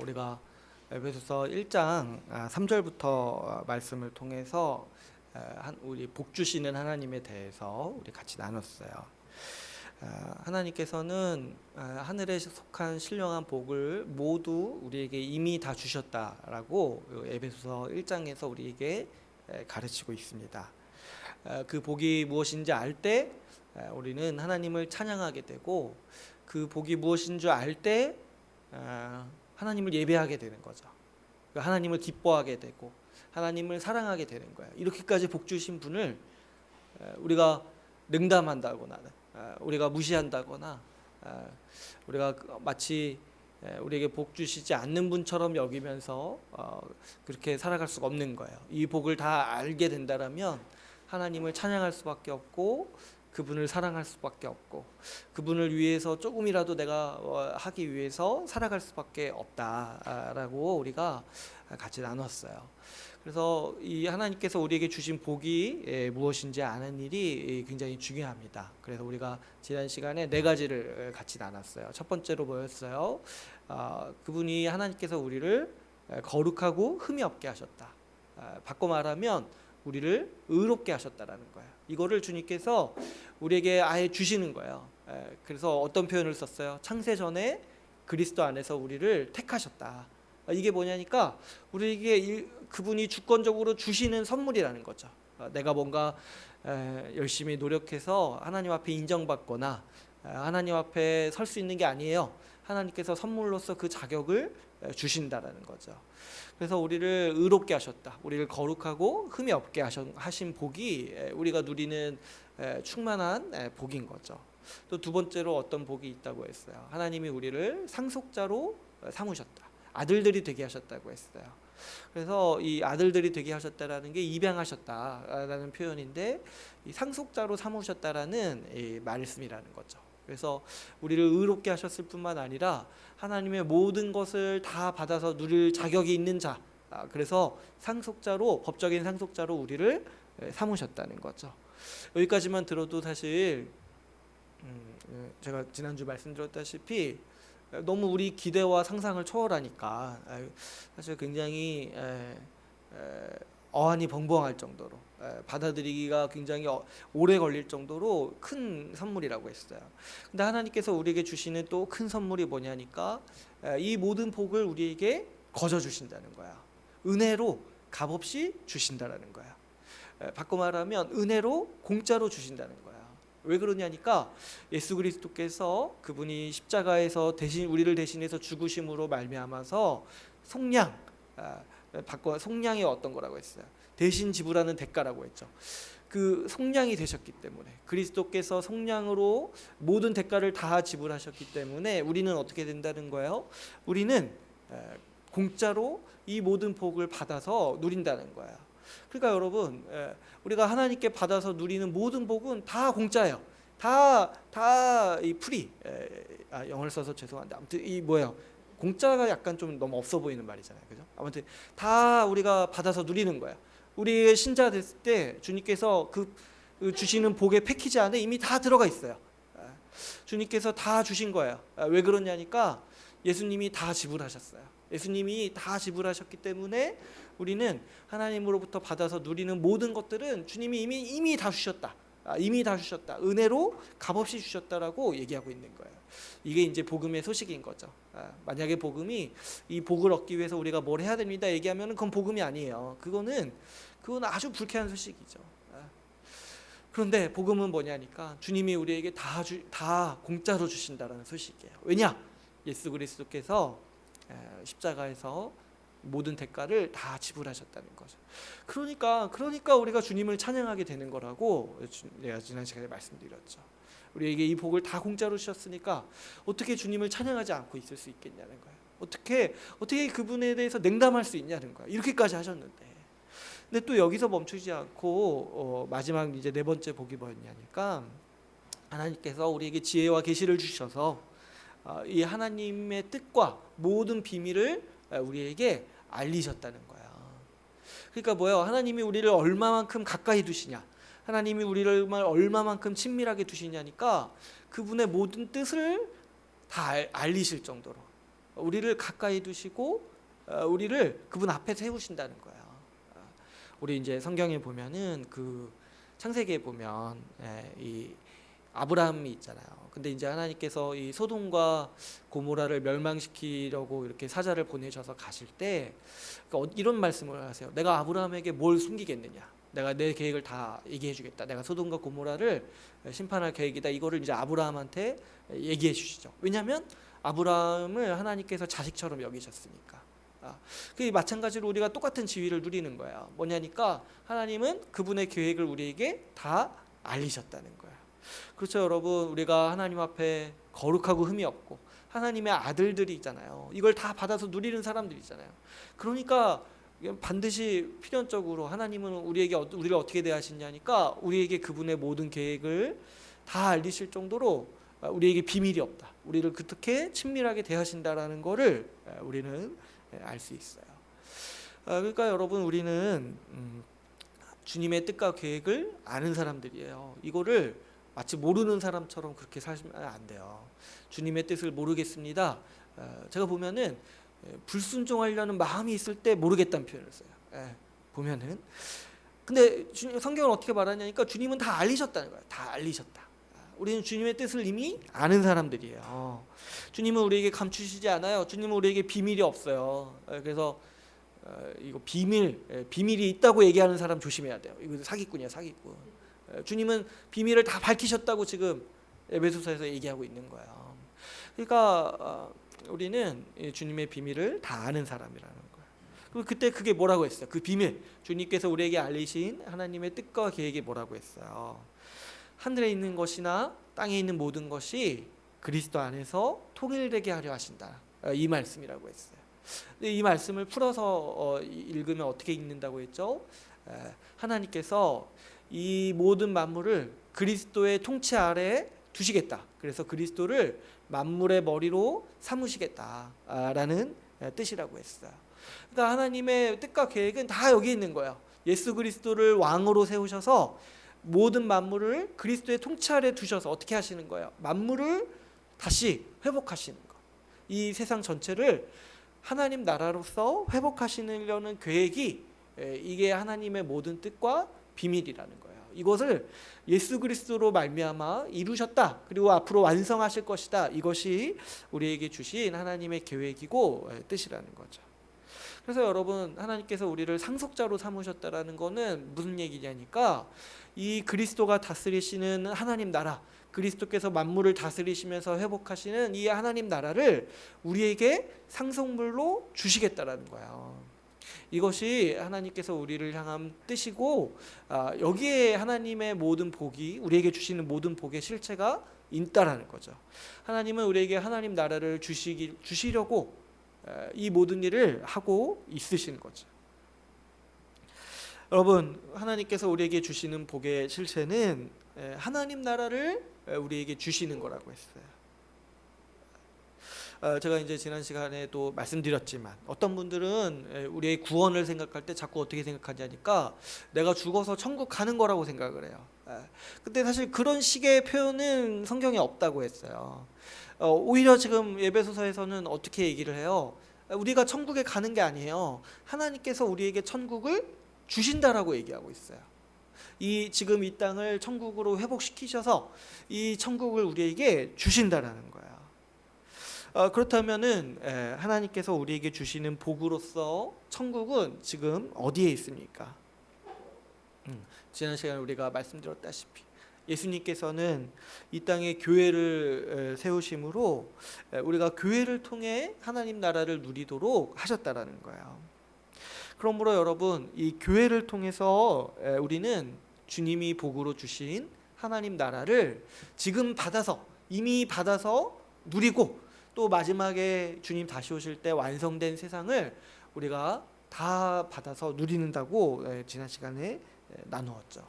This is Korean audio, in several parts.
우리가 에베소서 1장 3절부터 말씀을 통해서 우리 복 주시는 하나님에 대해서 우리 같이 나눴어요. 하나님께서는 하늘에 속한 신령한 복을 모두 우리에게 이미 다 주셨다라고 에베소서 1장에서 우리에게 가르치고 있습니다. 그 복이 무엇인지 알 때 우리는 하나님을 찬양하게 되고, 그 복이 무엇인 줄 알 때 하나님을 예배하게 되는 거죠. 하나님을 기뻐하게 되고 하나님을 사랑하게 되는 거예요. 이렇게까지 복 주신 분을 우리가 냉담한다거나 우리가 무시한다거나 우리가 마치 우리에게 복 주시지 않는 분처럼 여기면서 그렇게 살아갈 수가 없는 거예요. 이 복을 다 알게 된다라면 하나님을 찬양할 수밖에 없고, 그분을 사랑할 수밖에 없고, 그분을 위해서 조금이라도 내가 하기 위해서 살아갈 수밖에 없다라고 우리가 같이 나눴어요. 그래서 이 하나님께서 우리에게 주신 복이 무엇인지 아는 일이 굉장히 중요합니다. 그래서 우리가 지난 시간에 4가지를 같이 나눴어요. 첫 번째로 뭐였어요? 그분이 하나님께서 우리를 거룩하고 흠이 없게 하셨다. 바꿔 말하면 우리를 의롭게 하셨다라는 거예요. 이거를 주님께서 우리에게 아예 주시는 거예요. 그래서 어떤 표현을 썼어요? 창세 전에 그리스도 안에서 우리를 택하셨다. 이게 뭐냐니까 우리에게 그분이 주권적으로 주시는 선물이라는 거죠. 내가 뭔가 열심히 노력해서 하나님 앞에 인정받거나 하나님 앞에 설 수 있는 게 아니에요. 하나님께서 선물로서 그 자격을 주신다라는 거죠. 그래서 우리를 의롭게 하셨다, 우리를 거룩하고 흠이 없게 하신 복이 우리가 누리는 충만한 복인 거죠. 또 두 번째로 어떤 복이 있다고 했어요? 하나님이 우리를 상속자로 삼으셨다, 아들들이 되게 하셨다고 했어요. 그래서 이 아들들이 되게 하셨다라는 게 입양하셨다라는 표현인데, 이 상속자로 삼으셨다라는 이 말씀이라는 거죠. 그래서 우리를 의롭게 하셨을 뿐만 아니라 하나님의 모든 것을 다 받아서 누릴 자격이 있는 자, 그래서 상속자로, 법적인 상속자로 우리를 삼으셨다는 거죠. 여기까지만 들어도 사실 제가 지난주 말씀드렸다시피 너무 우리 기대와 상상을 초월하니까 사실 굉장히 어안이 벙벙할 정도로, 받아들이기가 굉장히 오래 걸릴 정도로 큰 선물이라고 했어요. 근데 하나님께서 우리에게 주시는 또 큰 선물이 뭐냐니까 이 모든 복을 우리에게 거저 주신다는 거야. 은혜로 값없이 주신다라는 거야. 바꿔 말하면 은혜로 공짜로 주신다는 거야. 왜 그러냐니까 예수 그리스도께서 그분이 십자가에서 대신 우리를 대신해서 죽으심으로 말미암아서 속량, 바꿔 속량이 어떤 거라고 했어요? 대신 지불하는 대가라고 했죠. 그 속량이 되셨기 때문에, 그리스도께서 속량으로 모든 대가를 다 지불하셨기 때문에 우리는 어떻게 된다는 거예요? 우리는 공짜로 이 모든 복을 받아서 누린다는 거예요. 그러니까 여러분, 우리가 하나님께 받아서 누리는 모든 복은 다 공짜예요. 다 이 프리. 영어를 써서 죄송한데 아무튼 이 뭐예요? 공짜가 약간 좀 너무 없어 보이는 말이잖아요, 그죠? 아무튼 다 우리가 받아서 누리는 거예요. 우리의 신자 됐을 때 주님께서 그 주시는 복의 패키지 안에 이미 다 들어가 있어요. 주님께서 다 주신 거예요. 왜 그러냐니까 예수님이 다 지불하셨어요. 예수님이 다 지불하셨기 때문에 우리는 하나님으로부터 받아서 누리는 모든 것들은 주님이 이미 다 주셨다. 이미 다 주셨다. 은혜로 값없이 주셨다라고 얘기하고 있는 거예요. 이게 이제 복음의 소식인 거죠. 만약에 복음이 이 복을 얻기 위해서 우리가 뭘 해야 됩니다 얘기하면 그건 복음이 아니에요. 그건 아주 불쾌한 소식이죠. 그런데 복음은 뭐냐니까 주님이 우리에게 다 공짜로 주신다라는 소식이에요. 왜냐? 예수 그리스도께서 십자가에서 모든 대가를 다 지불하셨다는 거죠. 그러니까 우리가 주님을 찬양하게 되는 거라고 내가 지난 시간에 말씀드렸죠. 우리에게 이 복을 다 공짜로 주셨으니까 어떻게 주님을 찬양하지 않고 있을 수 있겠냐는 거예요. 어떻게 그분에 대해서 냉담할 수 있냐는 거예요. 이렇게까지 하셨는데. 근데 또 여기서 멈추지 않고 마지막 이제 4번째 복이 뭐였냐니까 하나님께서 우리에게 지혜와 계시를 주셔서 이 하나님의 뜻과 모든 비밀을 우리에게 알리셨다는 거야. 그러니까 뭐예요? 하나님이 우리를 얼마만큼 가까이 두시냐, 하나님이 우리를 얼마만큼 친밀하게 두시냐니까 그분의 모든 뜻을 다 알리실 정도로, 우리를 가까이 두시고 우리를 그분 앞에 세우신다는 거예요. 우리 이제 성경에 보면은 그 창세기에 보면 이 아브라함이 있잖아요. 근데 이제 하나님께서 이 소돔과 고모라를 멸망시키려고 이렇게 사자를 보내셔서 가실 때 그러니까 이런 말씀을 하세요. 내가 아브라함에게 뭘 숨기겠느냐? 내가 내 계획을 다 얘기해 주겠다. 내가 소돔과 고모라를 심판할 계획이다. 이거를 이제 아브라함한테 얘기해 주시죠. 왜냐하면 아브라함을 하나님께서 자식처럼 여기셨으니까. 그 마찬가지로 우리가 똑같은 지위를 누리는 거예요. 뭐냐니까 하나님은 그분의 계획을 우리에게 다 알리셨다는 거예요. 그렇죠, 여러분. 우리가 하나님 앞에 거룩하고 흠이 없고 하나님의 아들들이 있잖아요. 이걸 다 받아서 누리는 사람들이 있잖아요. 그러니까 반드시 필연적으로 하나님은 우리를 어떻게 대하시냐니까 우리에게 그분의 모든 계획을 다 알리실 정도로 우리에게 비밀이 없다. 우리를 그렇게 친밀하게 대하신다라는 거를 우리는 알 수 있어요. 그러니까 여러분, 우리는 주님의 뜻과 계획을 아는 사람들이에요. 이거를 마치 모르는 사람처럼 그렇게 살면 안 돼요. 주님의 뜻을 모르겠습니다. 제가 보면은 불순종하려는 마음이 있을 때 모르겠다는 표현을 써요. 보면은. 근데 성경은 어떻게 말하냐니까 주님은 다 알리셨다는 거예요. 다 알리셨다. 우리는 주님의 뜻을 이미 아는 사람들이에요. 주님은 우리에게 감추시지 않아요. 주님은 우리에게 비밀이 없어요. 그래서 이거 비밀이 있다고 얘기하는 사람 조심해야 돼요. 이거 사기꾼이야, 사기꾼. 주님은 비밀을 다 밝히셨다고 지금 에베소서에서 얘기하고 있는 거예요. 그러니까 우리는 주님의 비밀을 다 아는 사람이라는 거예요. 그리고 그때 그게 뭐라고 했어요? 그 비밀, 주님께서 우리에게 알리신 하나님의 뜻과 계획이 뭐라고 했어요? 하늘에 있는 것이나 땅에 있는 모든 것이 그리스도 안에서 통일되게 하려 하신다. 이 말씀이라고 했어요. 이 말씀을 풀어서 읽으면 어떻게 읽는다고 했죠? 하나님께서 이 모든 만물을 그리스도의 통치 아래에 두시겠다. 그래서 그리스도를 만물의 머리로 삼으시겠다라는 뜻이라고 했어요. 그러니까 하나님의 뜻과 계획은 다 여기 있는 거예요. 예수 그리스도를 왕으로 세우셔서 모든 만물을 그리스도의 통치 아래 두셔서 어떻게 하시는 거예요? 만물을 다시 회복하시는 거. 이 세상 전체를 하나님 나라로서 회복하시려는 계획이 이게 하나님의 모든 뜻과 비밀이라는 거예요. 이것을 예수 그리스도로 말미암아 이루셨다. 그리고 앞으로 완성하실 것이다. 이것이 우리에게 주신 하나님의 계획이고 뜻이라는 거죠. 그래서 여러분, 하나님께서 우리를 상속자로 삼으셨다라는 거는 무슨 얘기냐니까 이 그리스도가 다스리시는 하나님 나라, 그리스도께서 만물을 다스리시면서 회복하시는 이 하나님 나라를 우리에게 상속물로 주시겠다라는 거예요. 이것이 하나님께서 우리를 향한 뜻이고 여기에 하나님의 모든 복이 우리에게 주시는 모든 복의 실체가 있다라는 거죠. 하나님은 우리에게 하나님 나라를 주시려고 이 모든 일을 하고 있으신 거죠. 여러분, 하나님께서 우리에게 주시는 복의 실체는 하나님 나라를 우리에게 주시는 거라고 했어요. 제가 이제 지난 시간에도 말씀드렸지만 어떤 분들은 우리의 구원을 생각할 때 자꾸 어떻게 생각하냐니까 내가 죽어서 천국 가는 거라고 생각을 해요. 근데 사실 그런 식의 표현은 성경에 없다고 했어요. 오히려 지금 에베소서에서는 어떻게 얘기를 해요? 우리가 천국에 가는 게 아니에요. 하나님께서 우리에게 천국을 주신다라고 얘기하고 있어요. 지금 이 땅을 천국으로 회복시키셔서 이 천국을 우리에게 주신다라는 거예요. 그렇다면은 하나님께서 우리에게 주시는 복으로서 천국은 지금 어디에 있습니까? 지난 시간에 우리가 말씀드렸다시피 예수님께서는 이 땅에 교회를 세우심으로 우리가 교회를 통해 하나님 나라를 누리도록 하셨다라는 거예요. 그러므로 여러분, 이 교회를 통해서 우리는 주님이 복으로 주신 하나님 나라를 지금 이미 받아서 누리고 또 마지막에 주님 다시 오실 때 완성된 세상을 우리가 다 받아서 누리는다고 지난 시간에 나누었죠.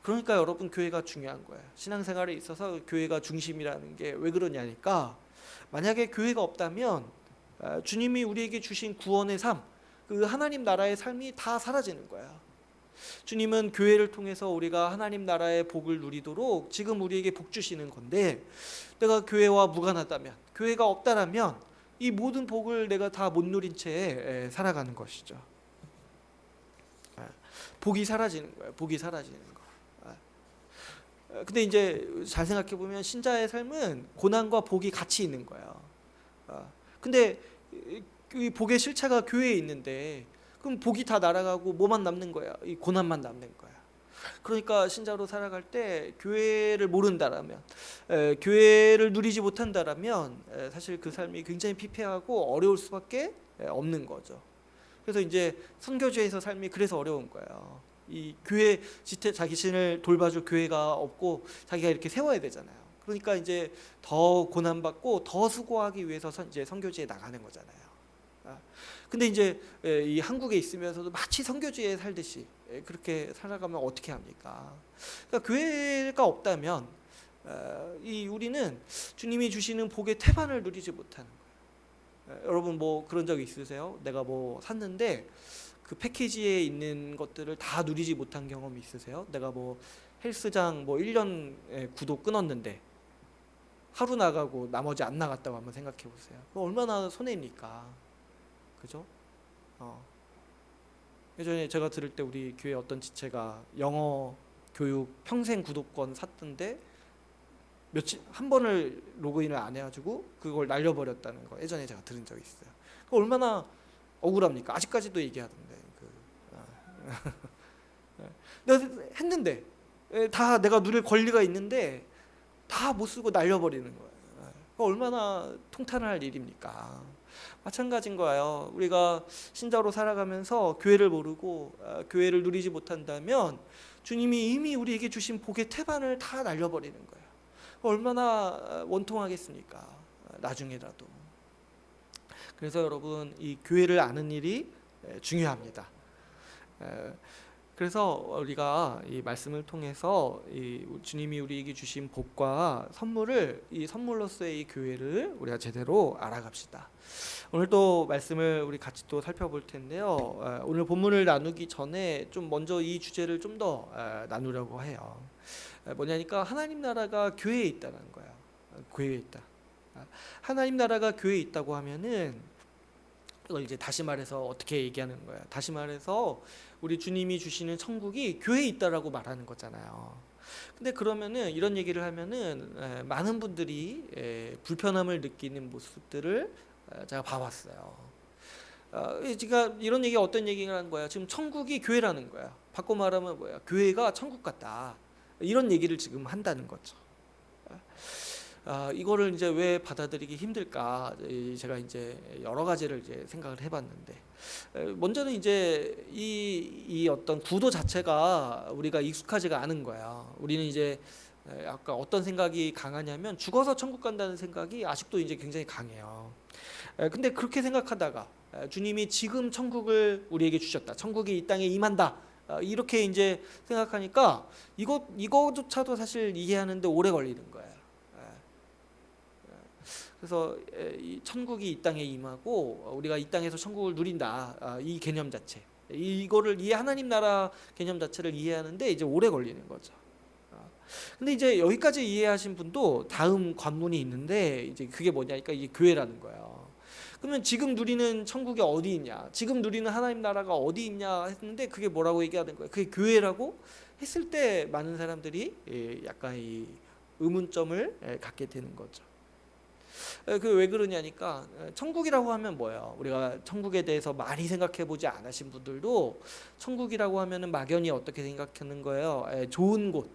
그러니까 여러분, 교회가 중요한 거예요. 신앙생활에 있어서 교회가 중심이라는 게 왜 그러냐니까 만약에 교회가 없다면 주님이 우리에게 주신 구원의 삶, 그 하나님 나라의 삶이 다 사라지는 거예요. 주님은 교회를 통해서 우리가 하나님 나라의 복을 누리도록 지금 우리에게 복 주시는 건데 내가 교회와 무관하다면, 교회가 없다라면 이 모든 복을 내가 다 못 누린 채 살아가는 것이죠. 복이 사라지는 거예요. 복이 사라지는 거. 근데 이제 잘 생각해 보면 신자의 삶은 고난과 복이 같이 있는 거예요. 근데 이 복의 실체가 교회에 있는데 그럼 복이 다 날아가고 뭐만 남는 거야? 이 고난만 남는 거야. 그러니까 신자로 살아갈 때 교회를 모른다라면, 교회를 누리지 못한다라면 사실 그 삶이 굉장히 피폐하고 어려울 수밖에 없는 거죠. 그래서 이제 선교지에서 삶이 그래서 어려운 거예요. 이 교회 자기 자신을 돌봐줄 교회가 없고 자기가 이렇게 세워야 되잖아요. 그러니까 이제 더 고난받고 더 수고하기 위해서 이제 선교지에 나가는 거잖아요. 근데 이제 이 한국에 있으면서도 마치 선교지에 살듯이 그렇게 살아가면 어떻게 합니까? 그러니까 교회가 없다면 이 우리는 주님이 주시는 복의 태반을 누리지 못하는 거예요. 여러분 뭐 그런 적 있으세요? 내가 뭐 샀는데 그 패키지에 있는 것들을 다 누리지 못한 경험이 있으세요? 내가 뭐 헬스장 뭐 1년 구독 끊었는데 하루 나가고 나머지 안 나갔다고 한번 생각해 보세요. 얼마나 손해입니까? 그죠? 예전에 제가 들을 때 우리 교회 어떤 지체가 영어 교육 평생 구독권 샀던데 한 번을 로그인을 안 해가지고 그걸 날려버렸다는 거 예전에 제가 들은 적이 있어요. 얼마나 억울합니까? 아직까지도 얘기하던데. 내가 했는데 다 내가 누릴 권리가 있는데 다 못 쓰고 날려버리는 거예요. 얼마나 통탄할 일입니까? 마찬가지인 거예요. 우리가 신자로 살아가면서 교회를 모르고 교회를 누리지 못한다면 주님이 이미 우리에게 주신 복의 태반을 다 날려버리는 거예요. 얼마나 원통하겠습니까? 나중에라도. 그래서 여러분 이 교회를 아는 일이 중요합니다. 그래서 우리가 이 말씀을 통해서 이 주님이 우리에게 주신 복과 선물을 이 선물로서의 이 교회를 우리가 제대로 알아갑시다. 오늘 또 말씀을 우리 같이 또 살펴볼 텐데요. 오늘 본문을 나누기 전에 좀 먼저 이 주제를 좀 더 나누려고 해요. 뭐냐니까 하나님 나라가 교회에 있다는 거예요. 교회에 있다. 하나님 나라가 교회에 있다고 하면은 이걸 이제 다시 말해서 어떻게 얘기하는 거야? 다시 말해서 우리 주님이 주시는 천국이 교회에 있다라고 말하는 거잖아요. 근데 그러면은 이런 얘기를 하면은 많은 분들이 불편함을 느끼는 모습들을 제가 봐왔어요. 제가 이런 얘기 어떤 얘기를 하는 거야? 지금 천국이 교회라는 거야. 바꿔 말하면 뭐야? 교회가 천국 같다. 이런 얘기를 지금 한다는 거죠. 이거를 이제 왜 받아들이기 힘들까? 제가 이제 여러 가지를 이제 생각을 해봤는데, 먼저는 이제 이 어떤 구도 자체가 우리가 익숙하지가 않은 거야. 우리는 이제 약간 어떤 생각이 강하냐면 죽어서 천국 간다는 생각이 아직도 이제 굉장히 강해요. 근데 그렇게 생각하다가 주님이 지금 천국을 우리에게 주셨다. 천국이 이 땅에 임한다. 이렇게 이제 생각하니까 이거조차도 사실 이해하는데 오래 걸리는 거예요. 그래서 이 천국이 이 땅에 임하고 우리가 이 땅에서 천국을 누린다. 이 개념 자체, 이거를 하나님 나라 개념 자체를 이해하는데 이제 오래 걸리는 거죠. 근데 이제 여기까지 이해하신 분도 다음 관문이 있는데 이제 그게 뭐냐니까 이게 교회라는 거예요. 그러면 지금 누리는 천국이 어디 있냐? 지금 누리는 하나님 나라가 어디 있냐 했는데 그게 뭐라고 얘기하는 거예요? 그게 교회라고 했을 때 많은 사람들이 약간 이 의문점을 갖게 되는 거죠. 그 왜 그러냐니까 천국이라고 하면 뭐예요? 우리가 천국에 대해서 많이 생각해 보지 않으신 분들도 천국이라고 하면은 막연히 어떻게 생각하는 거예요? 좋은 곳,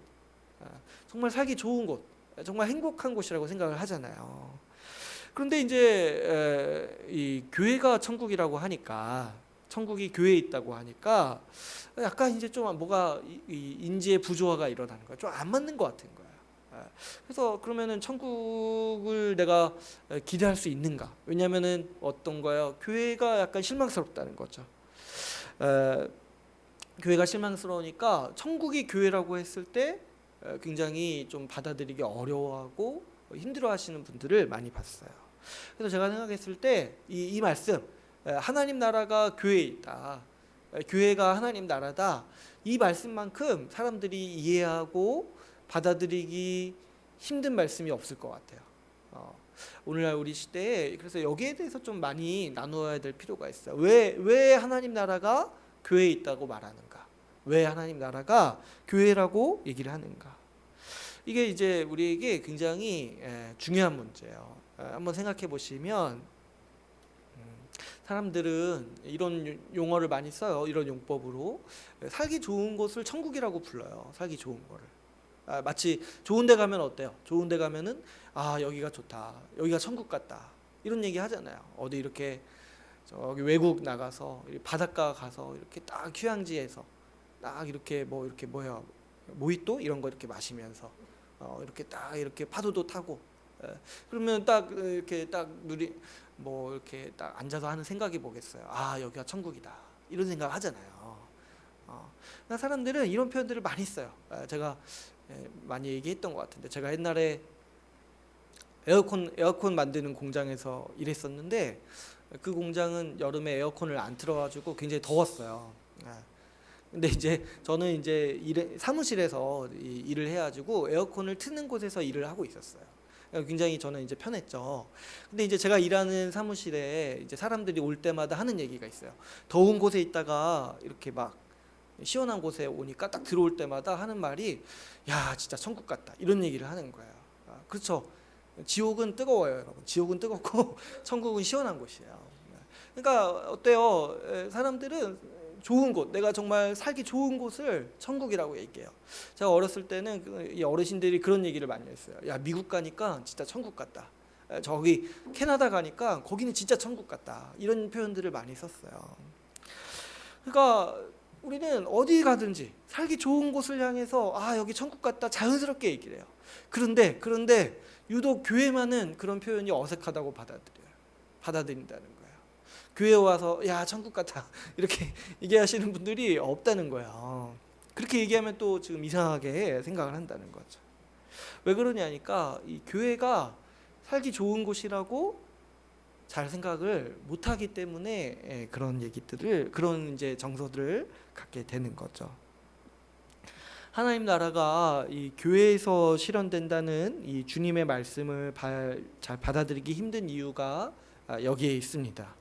정말 살기 좋은 곳, 정말 행복한 곳이라고 생각을 하잖아요. 그런데 이제 이 교회가 천국이라고 하니까, 천국이 교회에 있다고 하니까 약간 이제 좀 뭐가 인지의 부조화가 일어나는 거야. 좀 안 맞는 것 같은 거야. 그래서 그러면은 천국을 내가 기대할 수 있는가? 왜냐하면은 어떤 거예요? 교회가 약간 실망스럽다는 거죠. 교회가 실망스러우니까 천국이 교회라고 했을 때 굉장히 좀 받아들이기 어려워하고 힘들어하시는 분들을 많이 봤어요. 그래서 제가 생각했을 때 이 말씀, 하나님 나라가 교회에 있다, 교회가 하나님 나라다, 이 말씀만큼 사람들이 이해하고 받아들이기 힘든 말씀이 없을 것 같아요. 오늘날 우리 시대에. 그래서 여기에 대해서 좀 많이 나누어야 될 필요가 있어요. 왜 하나님 나라가 교회에 있다고 말하는가? 왜 하나님 나라가 교회라고 얘기를 하는가? 이게 이제 우리에게 굉장히 중요한 문제예요. 한번 생각해 보시면 사람들은 이런 용어를 많이 써요. 이런 용법으로 살기 좋은 곳을 천국이라고 불러요. 살기 좋은 거를. 마치 좋은 데 가면 어때요? 좋은 데 가면은 여기가 좋다, 여기가 천국 같다, 이런 얘기 하잖아요. 어디 이렇게 저기 외국 나가서 바닷가 가서 이렇게 딱 휴양지에서 딱 이렇게 이렇게 모히또 이런 거 이렇게 마시면서 이렇게 딱 이렇게 파도도 타고 그러면 딱 이렇게 딱 이렇게 딱 앉아서 하는 생각이 뭐겠어요? 여기가 천국이다, 이런 생각 하잖아요. 그러니까 사람들은 이런 표현들을 많이 써요. 제가 많이 얘기했던 것 같은데, 제가 옛날에 에어컨 만드는 공장에서 일했었는데, 그 공장은 여름에 에어컨을 안 틀어가지고 굉장히 더웠어요. 근데 이제 저는 이제 사무실에서 일을 해가지고 에어컨을 트는 곳에서 일을 하고 있었어요. 굉장히 저는 이제 편했죠. 근데 이제 제가 일하는 사무실에 이제 사람들이 올 때마다 하는 얘기가 있어요. 더운 곳에 있다가 이렇게 막 시원한 곳에 오니까 딱 들어올 때마다 하는 말이, 야 진짜 천국 같다, 이런 얘기를 하는 거예요. 그렇죠. 지옥은 뜨거워요, 여러분. 지옥은 뜨겁고 천국은 시원한 곳이에요. 그러니까 어때요? 사람들은 좋은 곳, 내가 정말 살기 좋은 곳을 천국이라고 얘기해요. 제가 어렸을 때는 이 어르신들이 그런 얘기를 많이 했어요. 야 미국 가니까 진짜 천국 같다, 저기 캐나다 가니까 거기는 진짜 천국 같다, 이런 표현들을 많이 썼어요. 그러니까 우리는 어디 가든지 살기 좋은 곳을 향해서 여기 천국 같다, 자연스럽게 얘기를 해요. 그런데 유독 교회만은 그런 표현이 어색하다고 받아들인다는 거예요. 교회에 와서 야 천국 같다 이렇게 얘기하시는 분들이 없다는 거예요. 그렇게 얘기하면 또 지금 이상하게 생각을 한다는 거죠. 왜 그러냐니까 이 교회가 살기 좋은 곳이라고 잘 생각을 못하기 때문에 그런 얘기들을, 그런 이제 정서들을 갖게 되는 거죠. 하나님 나라가 이 교회에서 실현된다는 이 주님의 말씀을 잘 받아들이기 힘든 이유가 여기에 있습니다.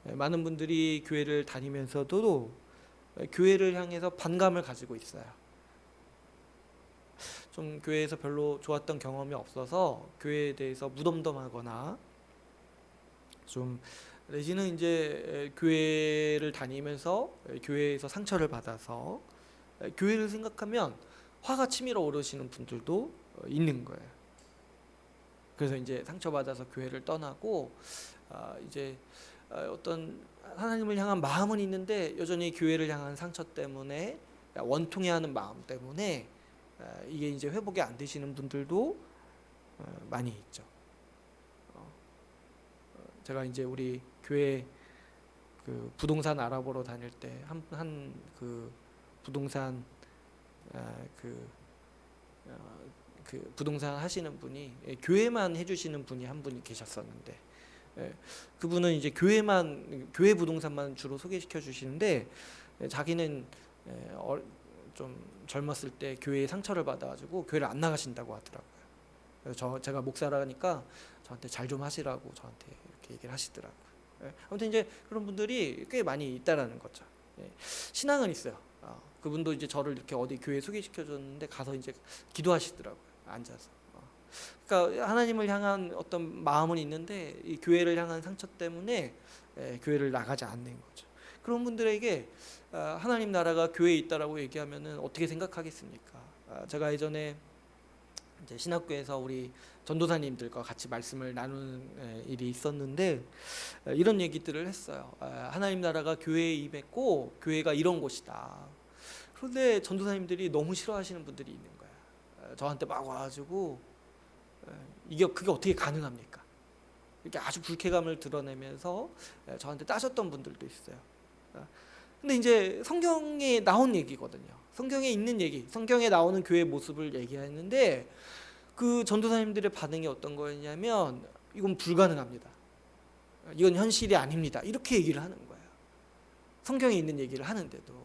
많은 분들이 교회를 다니면서도 교회를 향해서 반감을 가지고 있어요. 좀 교회에서 별로 좋았던 경험이 없어서 교회에 대해서 무덤덤하거나, 좀 내지는 이제 교회를 다니면서 교회에서 상처를 받아서 교회를 생각하면 화가 치밀어 오르시는 분들도 있는 거예요. 그래서 이제 상처받아서 교회를 떠나고 이제 어떤 하나님을 향한 마음은 있는데 여전히 교회를 향한 상처 때문에, 원통해하는 마음 때문에 이게 이제 회복이 안 되시는 분들도 많이 있죠. 제가 이제 우리 교회 그 부동산 알아보러 다닐 때 한 그 부동산 그 부동산 하시는 분이, 교회만 해주시는 분이 한 분이 계셨었는데, 그분은 이제 교회 부동산만 주로 소개시켜 주시는데, 자기는 좀 젊었을 때 교회에 상처를 받아가지고 교회를 안 나가신다고 하더라고요. 그래서 제가 목사라니까 저한테 잘 좀 하시라고 저한테 이렇게 얘기를 하시더라고요. 아무튼 이제 그런 분들이 꽤 많이 있다라는 거죠. 신앙은 있어요. 그분도 이제 저를 이렇게 어디 교회 소개시켜 줬는데 가서 이제 기도하시더라고요, 앉아서. 그러니까 하나님을 향한 어떤 마음은 있는데 이 교회를 향한 상처 때문에 교회를 나가지 않는 거죠. 그런 분들에게 하나님 나라가 교회에 있다라고 얘기하면은 어떻게 생각하겠습니까? 제가 예전에 이제 신학교에서 우리 전도사님들과 같이 말씀을 나누는 일이 있었는데 이런 얘기들을 했어요. 하나님 나라가 교회에 임했고 교회가 이런 곳이다. 그런데 전도사님들이 너무 싫어하시는 분들이 있는 거야. 저한테 막 와가지고 그게 어떻게 가능합니까? 이렇게 아주 불쾌감을 드러내면서 저한테 따졌던 분들도 있어요. 근데 이제 성경에 나온 얘기거든요. 성경에 있는 얘기, 성경에 나오는 교회 모습을 얘기했는데 그 전도사님들의 반응이 어떤 거였냐면, 이건 불가능합니다, 이건 현실이 아닙니다, 이렇게 얘기를 하는 거예요. 성경에 있는 얘기를 하는데도.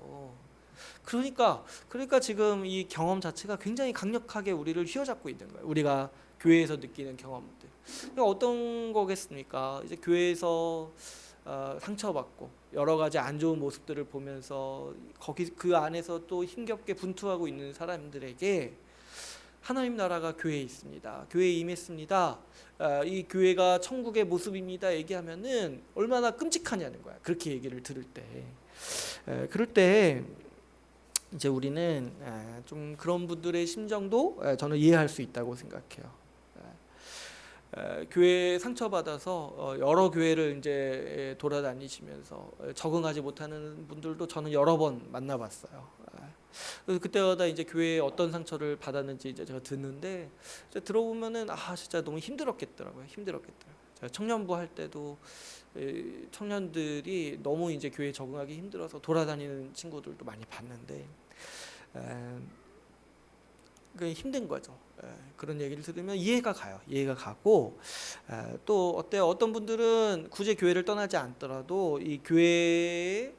그러니까 지금 이 경험 자체가 굉장히 강력하게 우리를 휘어잡고 있는 거예요. 우리가 교회에서 느끼는 경험들. 그러니까 어떤 거겠습니까? 이제 교회에서 상처받고 여러 가지 안 좋은 모습들을 보면서 거기 그 안에서 또 힘겹게 분투하고 있는 사람들에게 하나님 나라가 교회에 있습니다. 교회에 임했습니다. 이 교회가 천국의 모습입니다. 얘기하면은 얼마나 끔찍하냐는 거야. 그렇게 얘기를 들을 때. 그럴 때 이제 우리는 좀 그런 분들의 심정도 저는 이해할 수 있다고 생각해요. 교회 상처받아서 여러 교회를 이제 돌아다니시면서 적응하지 못하는 분들도 저는 여러 번 만나봤어요. 그래서 그때마다 이제 교회에 어떤 상처를 받았는지 이제 제가 듣는데 이제 들어보면은 진짜 너무 힘들었겠더라고요. 제가 청년부 할 때도 청년들이 너무 이제 교회에 적응하기 힘들어서 돌아다니는 친구들도 많이 봤는데 그 힘든 거죠. 그런 얘기를 들으면 이해가 가고 또 어때요? 어떤 분들은 굳이 교회를 떠나지 않더라도 이 교회에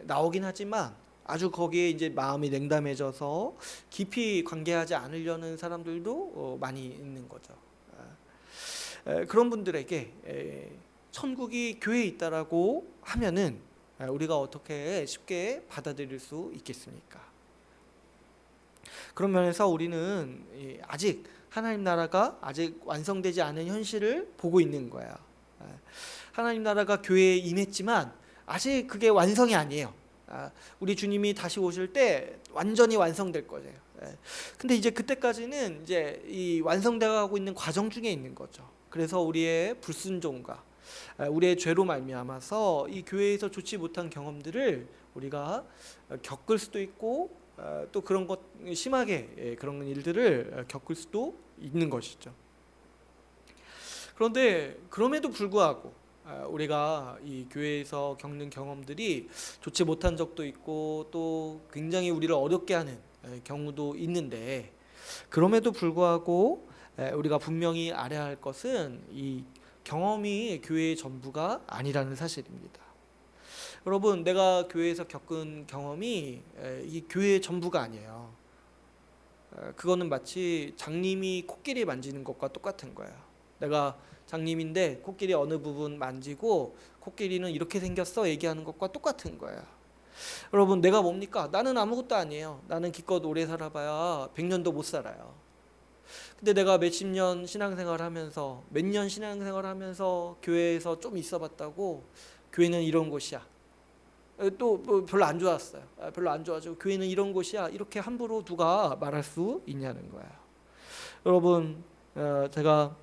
나오긴 하지만 아주 거기에 이제 마음이 냉담해져서 깊이 관계하지 않으려는 사람들도 많이 있는 거죠. 그런 분들에게 천국이 교회에 있다라고 하면은 우리가 어떻게 쉽게 받아들일 수 있겠습니까? 그런 면에서 우리는 아직 하나님 나라가 아직 완성되지 않은 현실을 보고 있는 거야. 하나님 나라가 교회에 임했지만 아직 그게 완성이 아니에요. 우리 주님이 다시 오실 때 완전히 완성될 거예요. 근데 이제 그때까지는 이제 이 완성되어가고 있는 과정 중에 있는 거죠. 그래서 우리의 불순종과 우리의 죄로 말미암아서 이 교회에서 좋지 못한 경험들을 우리가 겪을 수도 있고 또 그런 것 심하게 그런 일들을 겪을 수도 있는 것이죠. 그런데 그럼에도 불구하고 우리가 이 교회에서 겪는 경험들이 좋지 못한 적도 있고 또 굉장히 우리를 어렵게 하는 경우도 있는데 그럼에도 불구하고 우리가 분명히 알아야 할 것은 이 경험이 교회의 전부가 아니라는 사실입니다. 여러분, 내가 교회에서 겪은 경험이 이 교회의 전부가 아니에요. 그거는 마치 장님이 코끼리 만지는 것과 똑같은 거예요. 내가 장님인데 코끼리 어느 부분 만지고 코끼리는 이렇게 생겼어 얘기하는 것과 똑같은 거예요. 여러분, 내가 뭡니까? 나는 아무것도 아니에요. 나는 기껏 오래 살아봐야 100년도 못 살아요. 근데 내가 몇십 년 신앙생활 하면서 몇 년 신앙생활 하면서 교회에서 좀 있어봤다고 교회는 이런 곳이야. 또 별로 안 좋았어요. 별로 안 좋아지고 교회는 이런 곳이야. 이렇게 함부로 누가 말할 수 있냐는 거예요. 여러분, 제가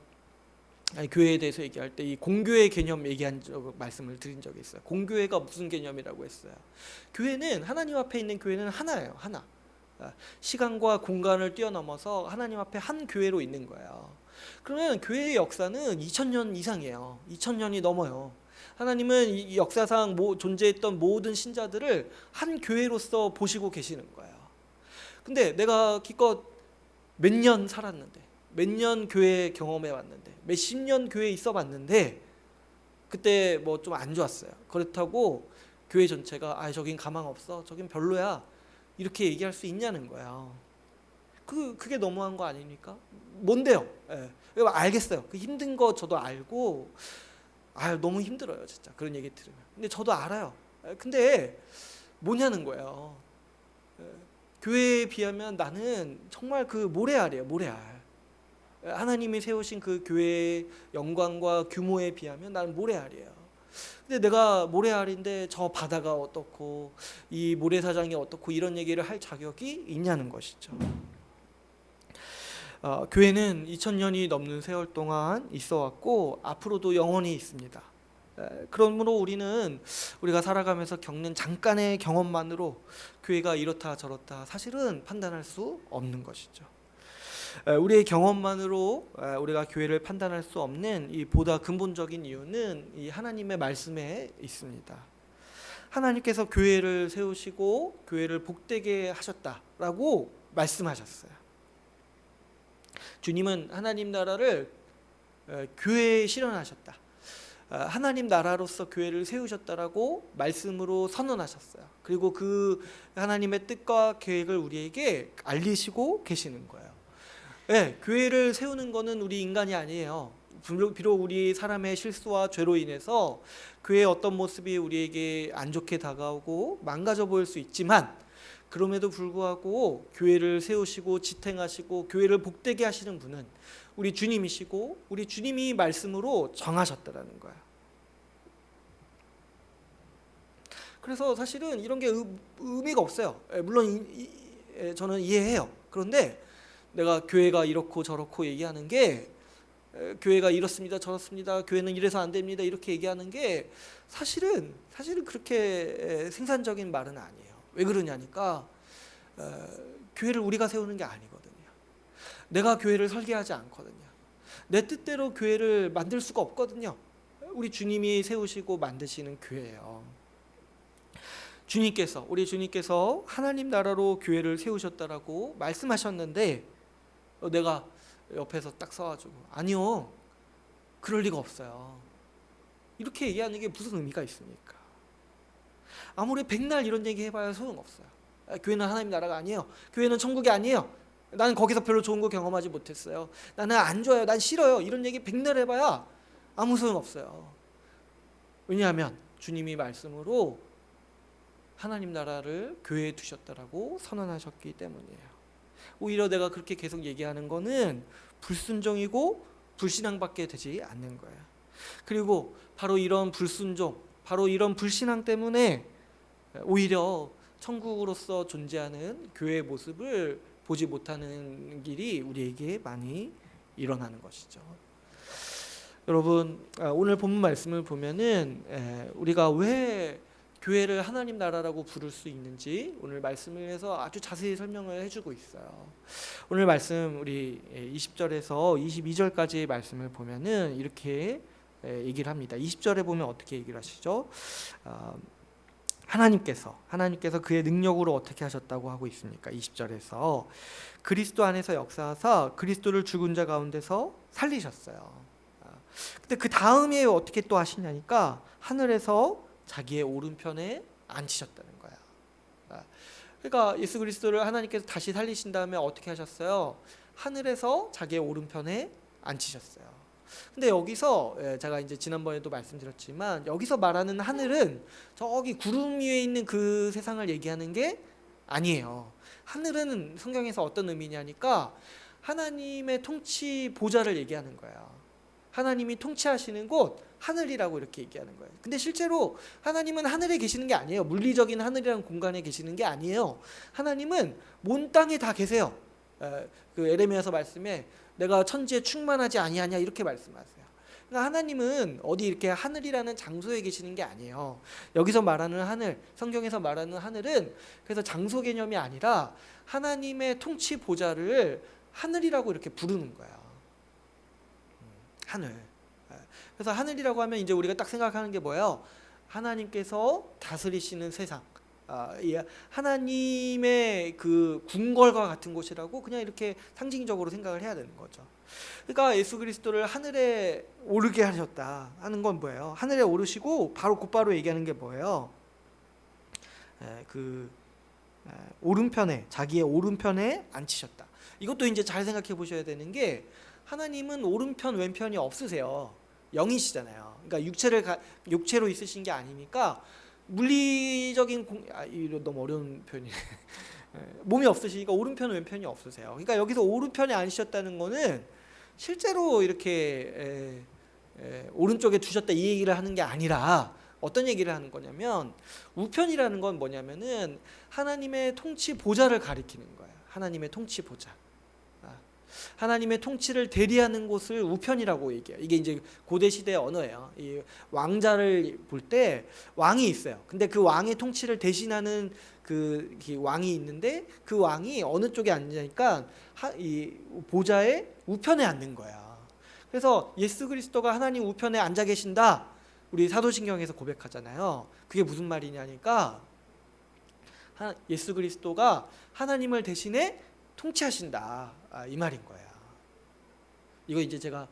교회에 대해서 얘기할 때 이 공교회 개념 말씀을 드린 적이 있어요. 공교회가 무슨 개념이라고 했어요. 교회는 하나님 앞에 있는 교회는 하나예요. 하나. 시간과 공간을 뛰어넘어서 하나님 앞에 한 교회로 있는 거예요. 그러면 교회의 역사는 2000년 이상이에요. 2000년이 넘어요. 하나님은 이 역사상 존재했던 모든 신자들을 한 교회로서 보시고 계시는 거예요. 근데 내가 기껏 몇 년 살았는데 몇 년 교회 경험해 왔는데 몇십 년 교회에 있어 봤는데 그때 뭐 좀 안 좋았어요. 그렇다고 교회 전체가 저긴 가망 없어, 저긴 별로야 이렇게 얘기할 수 있냐는 거예요. 그게 너무한 거 아닙니까? 뭔데요? 알겠어요. 그 힘든 거 저도 알고 너무 힘들어요 진짜 그런 얘기 들으면. 근데 저도 알아요. 근데 뭐냐는 거예요. 교회에 비하면 나는 정말 그 모래알이에요. 모래알. 하나님이 세우신 그 교회의 영광과 규모에 비하면 나는 모래알이에요. 근데 내가 모래알인데 저 바다가 어떻고 이 모래사장이 어떻고 이런 얘기를 할 자격이 있냐는 것이죠. 교회는 2000년이 넘는 세월 동안 있어 왔고 앞으로도 영원히 있습니다. 그러므로 우리가 살아가면서 겪는 잠깐의 경험만으로 교회가 이렇다 저렇다 사실은 판단할 수 없는 것이죠. 우리의 경험만으로 우리가 교회를 판단할 수 없는 이 보다 근본적인 이유는 이 하나님의 말씀에 있습니다. 하나님께서 교회를 세우시고 교회를 복되게 하셨다라고 말씀하셨어요. 주님은 하나님 나라를 교회에 실현하셨다. 하나님 나라로서 교회를 세우셨다라고 말씀으로 선언하셨어요. 그리고 그 하나님의 뜻과 계획을 우리에게 알리시고 계시는 거예요. 네, 교회를 세우는 거는 우리 인간이 아니에요. 비록 우리 사람의 실수와 죄로 인해서 교회의 어떤 모습이 우리에게 안 좋게 다가오고 망가져 보일 수 있지만, 그럼에도 불구하고 교회를 세우시고 지탱하시고 교회를 복되게 하시는 분은 우리 주님이시고, 우리 주님이 말씀으로 정하셨다라는 거야. 그래서 사실은 이런 게 의미가 없어요. 물론 저는 이해해요. 그런데 내가 교회가 이렇고 저렇고 얘기하는 게, 교회가 이렇습니다 저렇습니다, 교회는 이래서 안 됩니다 이렇게 얘기하는 게 사실은 그렇게 생산적인 말은 아니에요. 왜 그러냐니까 교회를 우리가 세우는 게 아니거든요. 내가 교회를 설계하지 않거든요. 내 뜻대로 교회를 만들 수가 없거든요. 우리 주님이 세우시고 만드시는 교회예요. 우리 주님께서 하나님 나라로 교회를 세우셨다라고 말씀하셨는데, 내가 옆에서 딱 서가지고 아니요, 그럴 리가 없어요, 이렇게 얘기하는 게 무슨 의미가 있습니까? 아무리 백날 이런 얘기 해봐야 소용없어요. 교회는 하나님 나라가 아니에요, 교회는 천국이 아니에요, 나는 거기서 별로 좋은 거 경험하지 못했어요, 나는 안 좋아요, 난 싫어요, 이런 얘기 백날 해봐야 아무 소용없어요. 왜냐하면 주님이 말씀으로 하나님 나라를 교회에 두셨다라고 선언하셨기 때문이에요. 오히려 내가 그렇게 계속 얘기하는 거는 불순종이고 불신앙밖에 되지 않는 거예요. 그리고 바로 이런 불순종, 바로 이런 불신앙 때문에 오히려 천국으로서 존재하는 교회의 모습을 보지 못하는 길이 우리에게 많이 일어나는 것이죠. 여러분, 오늘 본문 말씀을 보면은 우리가 왜 교회를 하나님 나라라고 부를 수 있는지 오늘 말씀에서 아주 자세히 설명을 해주고 있어요. 오늘 말씀 우리 20절에서 22절까지의 말씀을 보면은 이렇게 얘기를 합니다. 20절에 보면 어떻게 얘기를 하시죠? 하나님께서 그의 능력으로 어떻게 하셨다고 하고 있습니까? 20절에서 그리스도 안에서 역사하사 그리스도를 죽은 자 가운데서 살리셨어요. 근데 그 다음에 어떻게 또 하시냐니까 하늘에서 자기의 오른편에 앉히셨다는 거야. 그러니까 예수 그리스도를 하나님께서 다시 살리신 다음에 어떻게 하셨어요? 하늘에서 자기의 오른편에 앉히셨어요. 근데 여기서 제가 이제 지난번에도 말씀드렸지만, 여기서 말하는 하늘은 저기 구름 위에 있는 그 세상을 얘기하는 게 아니에요. 하늘은 성경에서 어떤 의미냐니까 하나님의 통치 보좌를 얘기하는 거예요. 하나님이 통치하시는 곳, 하늘이라고 이렇게 얘기하는 거예요. 근데 실제로 하나님은 하늘에 계시는 게 아니에요. 물리적인 하늘이라는 공간에 계시는 게 아니에요. 하나님은 온 땅에 다 계세요. 그 에레미야서 말씀에 내가 천지에 충만하지 아니하냐 이렇게 말씀하세요. 그러니까 하나님은 어디 이렇게 하늘이라는 장소에 계시는 게 아니에요. 여기서 말하는 하늘, 성경에서 말하는 하늘은 그래서 장소 개념이 아니라 하나님의 통치 보좌를 하늘이라고 이렇게 부르는 거예요. 하늘. 그래서 하늘이라고 하면 이제 우리가 딱 생각하는 게 뭐예요? 하나님께서 다스리시는 세상, 하나님의 그 궁궐과 같은 곳이라고 그냥 이렇게 상징적으로 생각을 해야 되는 거죠. 그러니까 예수 그리스도를 하늘에 오르게 하셨다 하는 건 뭐예요? 하늘에 오르시고 곧바로 얘기하는 게 뭐예요? 오른편에, 자기의 오른편에 앉히셨다. 이것도 이제 잘 생각해 보셔야 되는 게, 하나님은 오른편 왼편이 없으세요. 영이시잖아요. 그러니까 육체로 있으신 게 아니니까 물리적인 이거 너무 어려운 표현이네. 몸이 없으시니까 오른편 왼편이 없으세요. 그러니까 여기서 오른편에 앉으셨다는 거는 실제로 이렇게 오른쪽에 두셨다 이 얘기를 하는 게 아니라 어떤 얘기를 하는 거냐면, 우편이라는 건 뭐냐면은 하나님의 통치 보좌를 가리키는 거예요. 하나님의 통치 보좌. 하나님의 통치를 대리하는 곳을 우편이라고 얘기해요. 이게 이제 고대 시대의 언어예요. 이 왕자를 볼 때 왕이 있어요. 근데 그 왕의 통치를 대신하는 그 왕이 있는데, 그 왕이 어느 쪽에 앉으니까 이 보좌의 우편에 앉는 거야. 그래서 예수 그리스도가 하나님 우편에 앉아 계신다, 우리 사도신경에서 고백하잖아요. 그게 무슨 말이냐니까 예수 그리스도가 하나님을 대신에 통치하신다, 이 말인 거야. 이거 이제 제가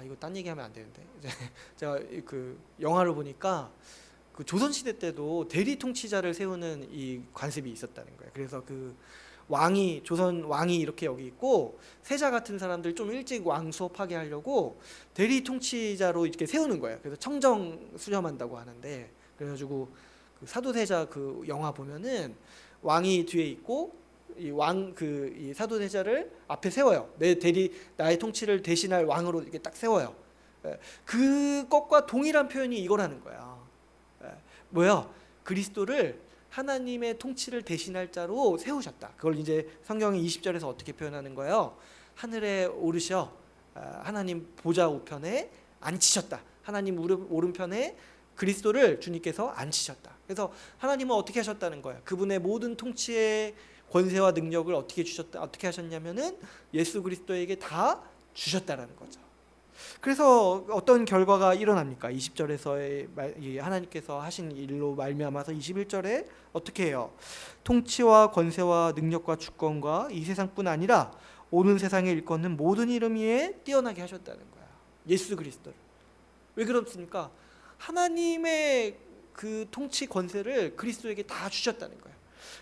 이거 딴 얘기하면 안 되는데, 제가 그 영화를 보니까 그 조선 시대 때도 대리 통치자를 세우는 이 관습이 있었다는 거예요. 그래서 그 왕이 조선 왕이 이렇게 여기 있고 세자 같은 사람들 좀 일찍 왕 수업하게 하려고 대리 통치자로 이렇게 세우는 거예요. 그래서 청정 수렴한다고 하는데 그래가지고 그 사도세자 그 영화 보면은 왕이 뒤에 있고 이 사도세자를 앞에 세워요. 나의 통치를 대신할 왕으로 이렇게 딱 세워요. 그것과 동일한 표현이 이거라는 거야. 뭐야? 그리스도를 하나님의 통치를 대신할 자로 세우셨다. 그걸 이제 성경이 20절에서 어떻게 표현하는 거예요? 하늘에 오르셔 하나님 보좌 우편에 앉히셨다. 하나님 오른편에 그리스도를 주님께서 앉히셨다. 그래서 하나님은 어떻게 하셨다는 거예요? 그분의 모든 통치의 권세와 능력을 어떻게 하셨냐면은 예수 그리스도에게 다 주셨다라는 거죠. 그래서 어떤 결과가 일어납니까? 20절에서 하나님께서 하신 일로 말미암아서 21절에 어떻게 해요? 통치와 권세와 능력과 주권과 이 세상뿐 아니라 오는 세상에 일컫는 모든 이름 위에 뛰어나게 하셨다는 거야. 예수 그리스도를. 왜 그렇습니까? 하나님의 그 통치 권세를 그리스도에게 다 주셨다는 거예요.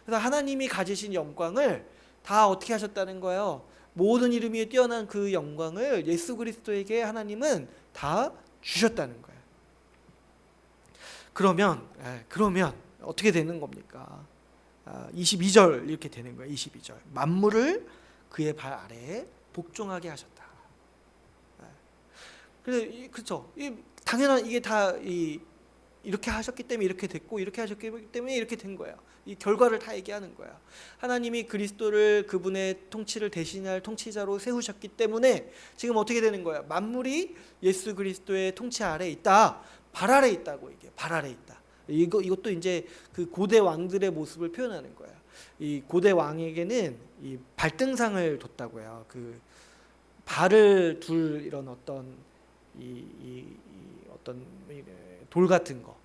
그래서 하나님이 가지신 영광을 다 어떻게 하셨다는 거예요? 모든 이름 위에 뛰어난 그 영광을 예수 그리스도에게 하나님은 다 주셨다는 거예요. 그러면 어떻게 되는 겁니까? 22절 이렇게 되는 거예요. 22절 만물을 그의 발 아래에 복종하게 하셨다. 그렇죠. 당연한 이게 다 이렇게 하셨기 때문에 이렇게 됐고 이렇게 하셨기 때문에 이렇게 된 거예요. 이 결과를 다 얘기하는 거예요. 하나님이 그리스도를 그분의 통치를 대신할 통치자로 세우셨기 때문에 지금 어떻게 되는 거예요? 만물이 예수 그리스도의 통치 아래에 있다. 발 아래에 있다고 이게 발 아래에 있다. 이것도 이제 그 고대 왕들의 모습을 표현하는 거예요. 이 고대 왕에게는 이 발등상을 뒀다고요. 그 발을 둘 이런 어떤 어떤 돌 같은 거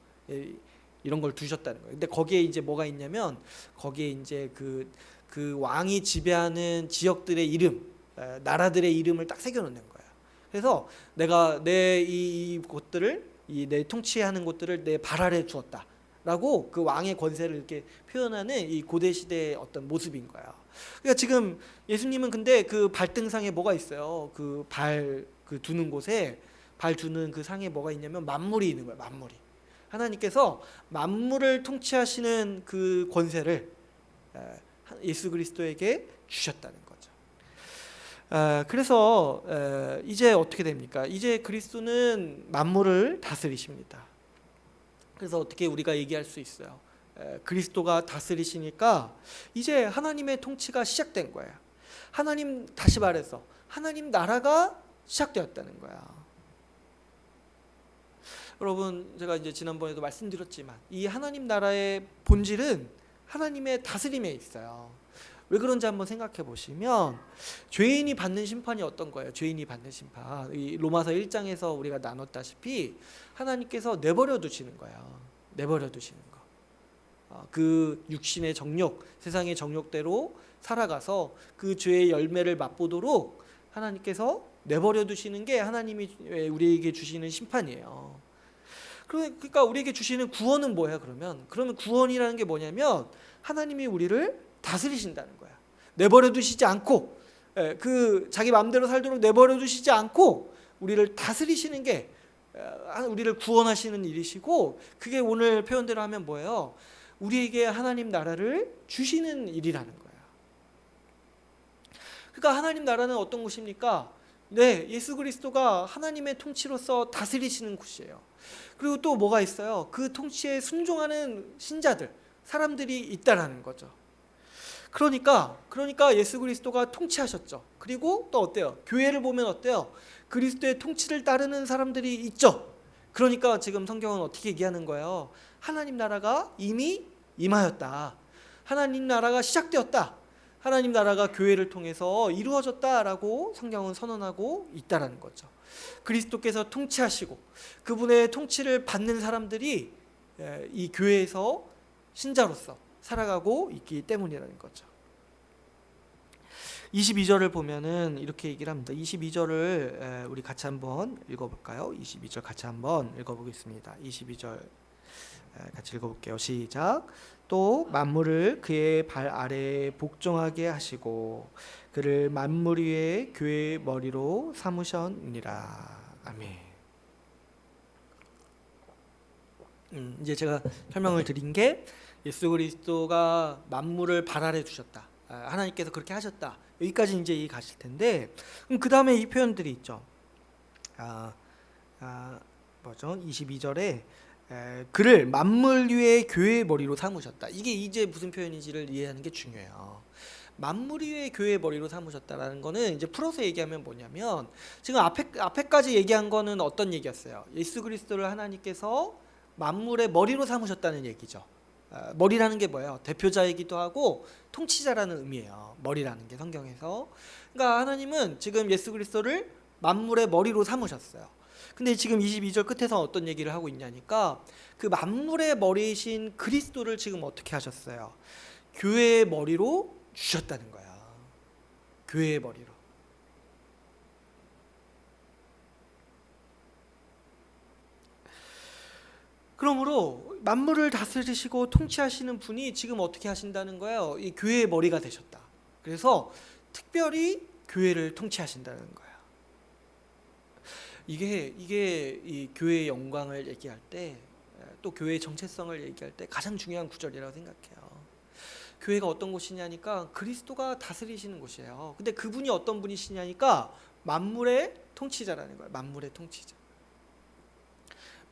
이런 걸 두셨다는 거예요. 근데 거기에 이제 뭐가 있냐면 거기에 이제 그 왕이 지배하는 지역들의 이름, 나라들의 이름을 딱 새겨놓는 거예요. 그래서 내가 내 곳들을 내 통치하는 곳들을 내 발 아래 두었다라고 그 왕의 권세를 이렇게 표현하는 이 고대 시대의 어떤 모습인 거예요. 그러니까 지금 예수님은 근데 그 발등상에 뭐가 있어요? 그 두는 곳에 발 두는 그 상에 뭐가 있냐면 만물이 있는 거예요. 만물이. 하나님께서 만물을 통치하시는 그 권세를 예수 그리스도에게 주셨다는 거죠. 그래서 이제 어떻게 됩니까? 이제 그리스도는 만물을 다스리십니다. 그래서 어떻게 우리가 얘기할 수 있어요? 그리스도가 다스리시니까 이제 하나님의 통치가 시작된 거예요. 다시 말해서 하나님 나라가 시작되었다는 거야. 여러분 제가 이제 지난번에도 말씀드렸지만 이 하나님 나라의 본질은 하나님의 다스림에 있어요. 왜 그런지 한번 생각해 보시면 죄인이 받는 심판이 어떤 거예요? 죄인이 받는 심판. 이 로마서 1장에서 우리가 나눴다시피 하나님께서 내버려 두시는 거예요. 내버려 두시는 거. 그 육신의 정욕, 세상의 정욕대로 살아가서 그 죄의 열매를 맛보도록 하나님께서 내버려 두시는 게 하나님이 우리에게 주시는 심판이에요. 그러니까 우리에게 주시는 구원은 뭐야? 그러면 구원이라는 게 뭐냐면 하나님이 우리를 다스리신다는 거야. 내버려 두시지 않고 그 자기 마음대로 살도록 내버려 두시지 않고 우리를 다스리시는 게 우리를 구원하시는 일이시고, 그게 오늘 표현대로 하면 뭐예요? 우리에게 하나님 나라를 주시는 일이라는 거예요. 그러니까 하나님 나라는 어떤 곳입니까? 네, 예수 그리스도가 하나님의 통치로서 다스리시는 곳이에요. 그리고 또 뭐가 있어요? 그 통치에 순종하는 신자들, 사람들이 있다라는 거죠. 그러니까 예수 그리스도가 통치하셨죠. 그리고 또 어때요? 교회를 보면 어때요? 그리스도의 통치를 따르는 사람들이 있죠. 그러니까 지금 성경은 어떻게 얘기하는 거예요? 하나님 나라가 이미 임하였다. 하나님 나라가 시작되었다. 하나님 나라가 교회를 통해서 이루어졌다라고 성경은 선언하고 있다라는 거죠. 그리스도께서 통치하시고 그분의 통치를 받는 사람들이 이 교회에서 신자로서 살아가고 있기 때문이라는 거죠. 22절을 보면은 이렇게 얘기를 합니다. 22절을 우리 같이 한번 읽어볼까요? 22절 같이 한번 읽어보겠습니다. 22절 같이 같이 읽어볼게요. 시작. 또 만물을 그의 발 아래에 복종하게 하시고 그를 만물 위에 교회의 머리로 삼으셨느니라. 아멘. 이제 제가 설명을 드린 게 예수 그리스도가 만물을 발 아래 두셨다. 하나님께서 그렇게 하셨다. 여기까지 이제 이해 가실 텐데, 그 다음에 이 표현들이 있죠. 뭐죠? 22절에 그를 만물 위에 교회의 머리로 삼으셨다. 이게 이제 무슨 표현인지를 이해하는 게 중요해요. 만물 위에 교회의 머리로 삼으셨다라는 거는 이제 풀어서 얘기하면 뭐냐면, 지금 앞에까지 얘기한 거는 어떤 얘기였어요? 예수 그리스도를 하나님께서 만물의 머리로 삼으셨다는 얘기죠. 머리라는 게 뭐예요? 대표자이기도 하고 통치자라는 의미예요. 머리라는 게 성경에서. 그러니까 하나님은 지금 예수 그리스도를 만물의 머리로 삼으셨어요. 근데 지금 22절 끝에서 어떤 얘기를 하고 있냐니까, 그 만물의 머리이신 그리스도를 지금 어떻게 하셨어요? 교회의 머리로 주셨다는 거야. 교회의 머리로. 그러므로 만물을 다스리시고 통치하시는 분이 지금 어떻게 하신다는 거예요? 이 교회의 머리가 되셨다. 그래서 특별히 교회를 통치하신다는 거예요. 이게 이 교회의 영광을 얘기할 때, 또 교회의 정체성을 얘기할 때 가장 중요한 구절이라고 생각해요. 교회가 어떤 곳이냐니까 그리스도가 다스리시는 곳이에요. 근데 그분이 어떤 분이시냐니까 만물의 통치자라는 거예요. 만물의 통치자.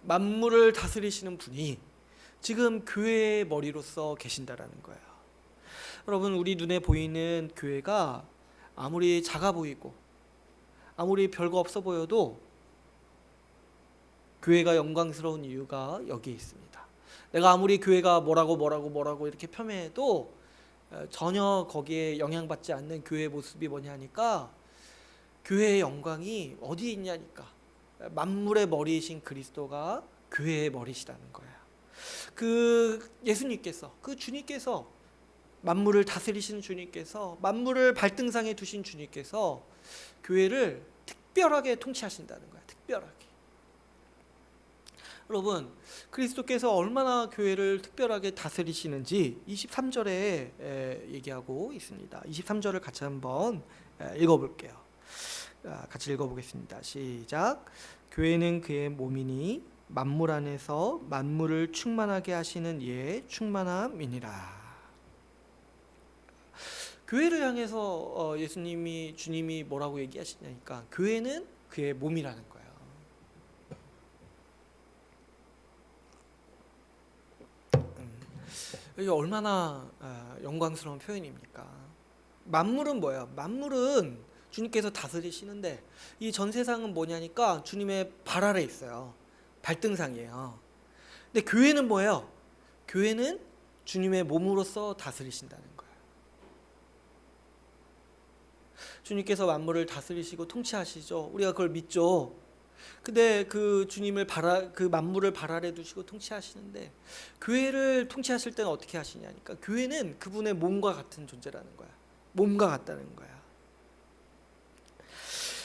만물을 다스리시는 분이 지금 교회의 머리로서 계신다라는 거예요. 여러분, 우리 눈에 보이는 교회가 아무리 작아 보이고 아무리 별거 없어 보여도 교회가 영광스러운 이유가 여기에 있습니다. 내가 아무리 교회가 뭐라고 이렇게 폄훼해도 전혀 거기에 영향받지 않는 교회의 모습이 뭐냐니까, 교회의 영광이 어디에 있냐니까 만물의 머리이신 그리스도가 교회의 머리시라는 거예요. 그 예수님께서, 그 주님께서, 만물을 다스리시는 주님께서, 만물을 발등상에 두신 주님께서 교회를 특별하게 통치하신다는 거예요. 특별하게. 여러분, 그리스도께서 얼마나 교회를 특별하게 다스리시는지 23절에 얘기하고 있습니다. 23절을 같이 한번 읽어볼게요. 같이 읽어보겠습니다. 시작. 교회는 그의 몸이니 만물 안에서 만물을 충만하게 하시는 이의 충만함이니라. 교회를 향해서 주님이 뭐라고 얘기하시냐니까, 교회는 그의 몸이라는 거예요. 이게 얼마나 영광스러운 표현입니까? 만물은 뭐예요? 만물은 주님께서 다스리시는데, 이 전 세상은 뭐냐니까 주님의 발 아래 있어요. 발등상이에요. 근데 교회는 뭐예요? 교회는 주님의 몸으로서 다스리신다는 거예요. 주님께서 만물을 다스리시고 통치하시죠. 우리가 그걸 믿죠. 근데 그 주님을 그 만물을 발 아래 두시고 통치하시는데, 교회를 통치하실 때는 어떻게 하시냐니까, 교회는 그분의 몸과 같은 존재라는 거야. 몸과 같다는 거야.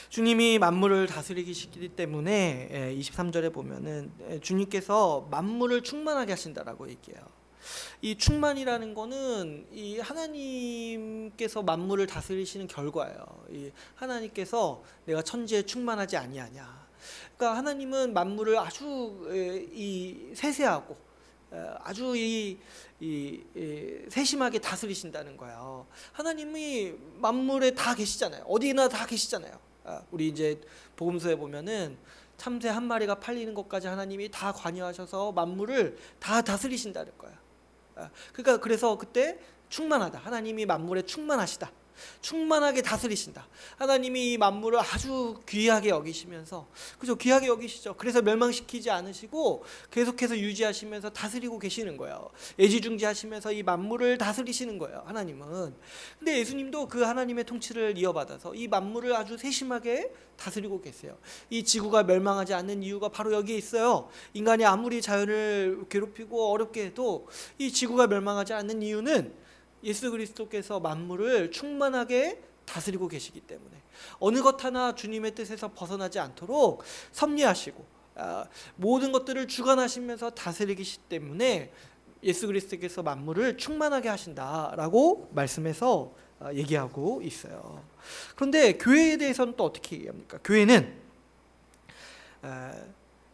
주님이 만물을 다스리시기 때문에 23절에 보면은 주님께서 만물을 충만하게 하신다라고 얘기해요. 이 충만이라는 거는 이 하나님께서 만물을 다스리시는 결과예요. 이 하나님께서 내가 천지에 충만하지 아니하냐. 그러니까 하나님은 만물을 아주 세세하고 아주 세심하게 다스리신다는 거예요. 하나님이 만물에 다 계시잖아요. 어디나 다 계시잖아요. 우리 이제 복음서에 보면은 참새 한 마리가 팔리는 것까지 하나님이 다 관여하셔서 만물을 다 다스리신다는 거야. 그러니까 그래서 그때 충만하다. 하나님이 만물에 충만하시다. 충만하게 다스리신다. 하나님이 이 만물을 아주 귀하게 여기시면서, 그죠? 귀하게 여기시죠. 그래서 멸망시키지 않으시고 계속해서 유지하시면서 다스리고 계시는 거예요. 애지중지하시면서 이 만물을 다스리시는 거예요, 하나님은. 근데 예수님도 그 하나님의 통치를 이어받아서 이 만물을 아주 세심하게 다스리고 계세요. 이 지구가 멸망하지 않는 이유가 바로 여기에 있어요. 인간이 아무리 자연을 괴롭히고 어렵게 해도 이 지구가 멸망하지 않는 이유는 예수 그리스도께서 만물을 충만하게 다스리고 계시기 때문에 어느 것 하나 주님의 뜻에서 벗어나지 않도록 섭리하시고 모든 것들을 주관하시면서 다스리기 때문에 예수 그리스도께서 만물을 충만하게 하신다라고 말씀해서 얘기하고 있어요. 그런데 교회에 대해서는 또 어떻게 얘기합니까? 교회는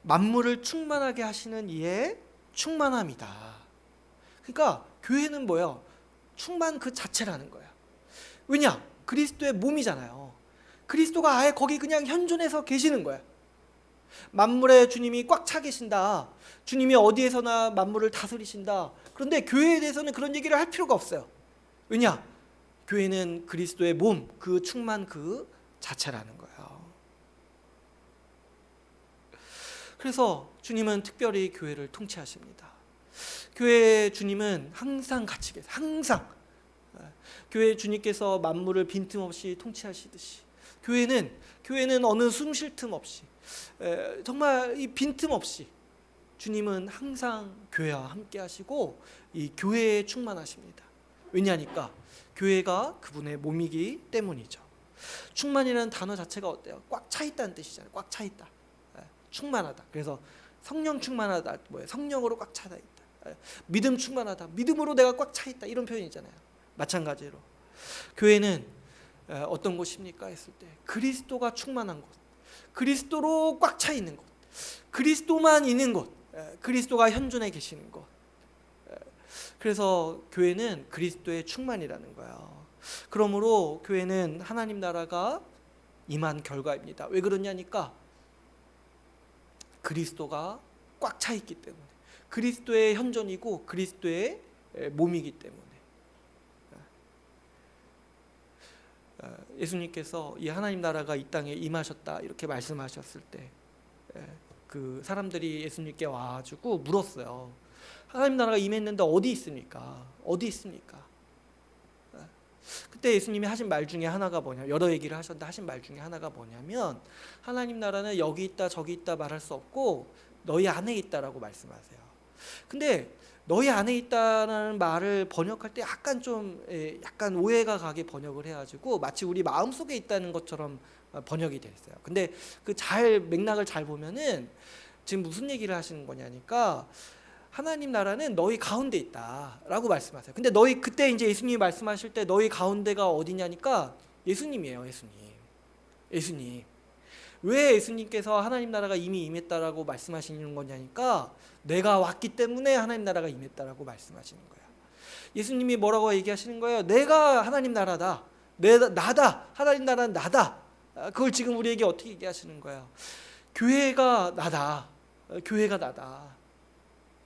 만물을 충만하게 하시는 이의 충만함이다. 그러니까 교회는 뭐예요? 충만 그 자체라는 거예요. 왜냐? 그리스도의 몸이잖아요. 그리스도가 아예 거기 그냥 현존해서 계시는 거예요. 만물의 주님이 꽉 차 계신다. 주님이 어디에서나 만물을 다스리신다. 그런데 교회에 대해서는 그런 얘기를 할 필요가 없어요. 왜냐? 교회는 그리스도의 몸, 그 충만 그 자체라는 거예요. 그래서 주님은 특별히 교회를 통치하십니다. 교회의 주님은 항상 같이 계세요. 항상. 교회 주님께서 만물을 빈틈없이 통치하시듯이 교회는 어느 숨 쉴 틈 없이 정말 이 빈틈없이 주님은 항상 교회와 함께 하시고 이 교회에 충만하십니다. 왜냐하니까 교회가 그분의 몸이기 때문이죠. 충만이라는 단어 자체가 어때요? 꽉 차 있다는 뜻이잖아요. 꽉 차 있다. 충만하다. 그래서 성령 충만하다. 뭐예요? 성령으로 꽉 차다 있다. 믿음 충만하다. 믿음으로 내가 꽉 차 있다. 이런 표현이잖아요. 마찬가지로 교회는 어떤 곳입니까? 했을 때 그리스도가 충만한 곳, 그리스도로 꽉 차 있는 곳, 그리스도만 있는 곳, 그리스도가 현존해 계시는 곳. 그래서 교회는 그리스도의 충만이라는 거예요. 그러므로 교회는 하나님 나라가 임한 결과입니다. 왜 그러냐니까 그리스도가 꽉 차 있기 때문에, 그리스도의 현존이고 그리스도의 몸이기 때문에. 예수님께서 이 하나님 나라가 이 땅에 임하셨다 이렇게 말씀하셨을 때 그 사람들이 예수님께 와가지고 물었어요. 하나님 나라가 임했는데 어디 있습니까? 어디 있습니까? 그때 예수님이 하신 말 중에 하나가 뭐냐, 여러 얘기를 하셨는데 하신 말 중에 하나가 뭐냐면 하나님 나라는 여기 있다 저기 있다 말할 수 없고 너희 안에 있다라고 말씀하세요. 근데 너희 안에 있다는 말을 번역할 때 약간 오해가 가게 번역을 해가지고 마치 우리 마음속에 있다는 것처럼 번역이 됐어요. 근데 그 맥락을 잘 보면은 지금 무슨 얘기를 하시는 거냐니까 하나님 나라는 너희 가운데 있다라고 말씀하세요. 근데 그때 이제 예수님이 말씀하실 때 너희 가운데가 어디냐니까 예수님이에요. 예수님. 왜 예수님께서 하나님 나라가 이미 임했다라고 말씀하시는 거냐니까 내가 왔기 때문에 하나님 나라가 임했다라고 말씀하시는 거예요. 예수님이 뭐라고 얘기하시는 거예요? 내가 하나님 나라다. 나다. 하나님 나라는 나다. 그걸 지금 우리에게 어떻게 얘기하시는 거예요? 교회가 나다. 교회가 나다.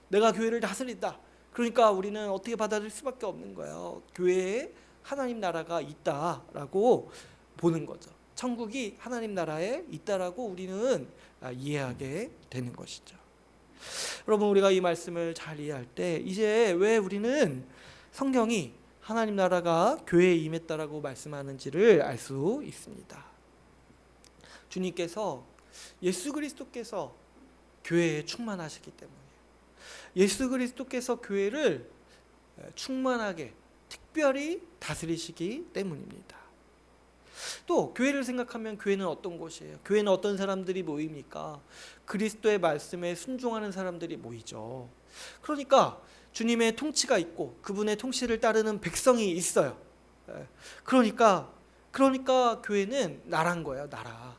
내가 교회를 다스린다. 그러니까 우리는 어떻게 받아들일 수밖에 없는 거예요. 교회에 하나님 나라가 있다라고 보는 거죠. 천국이 하나님 나라에 있다라고 우리는 이해하게 되는 것이죠. 여러분, 우리가 이 말씀을 잘 이해할 때 이제 왜 우리는 성경이 하나님 나라가 교회에 임했다라고 말씀하는지를 알 수 있습니다. 주님께서 예수 그리스도께서 교회에 충만하시기 때문에 예수 그리스도께서 교회를 충만하게 특별히 다스리시기 때문입니다. 또 교회를 생각하면 교회는 어떤 곳이에요? 교회는 어떤 사람들이 모입니까? 그리스도의 말씀에 순종하는 사람들이 모이죠. 그러니까 주님의 통치가 있고 그분의 통치를 따르는 백성이 있어요. 그러니까 교회는 나라인 거예요. 나라.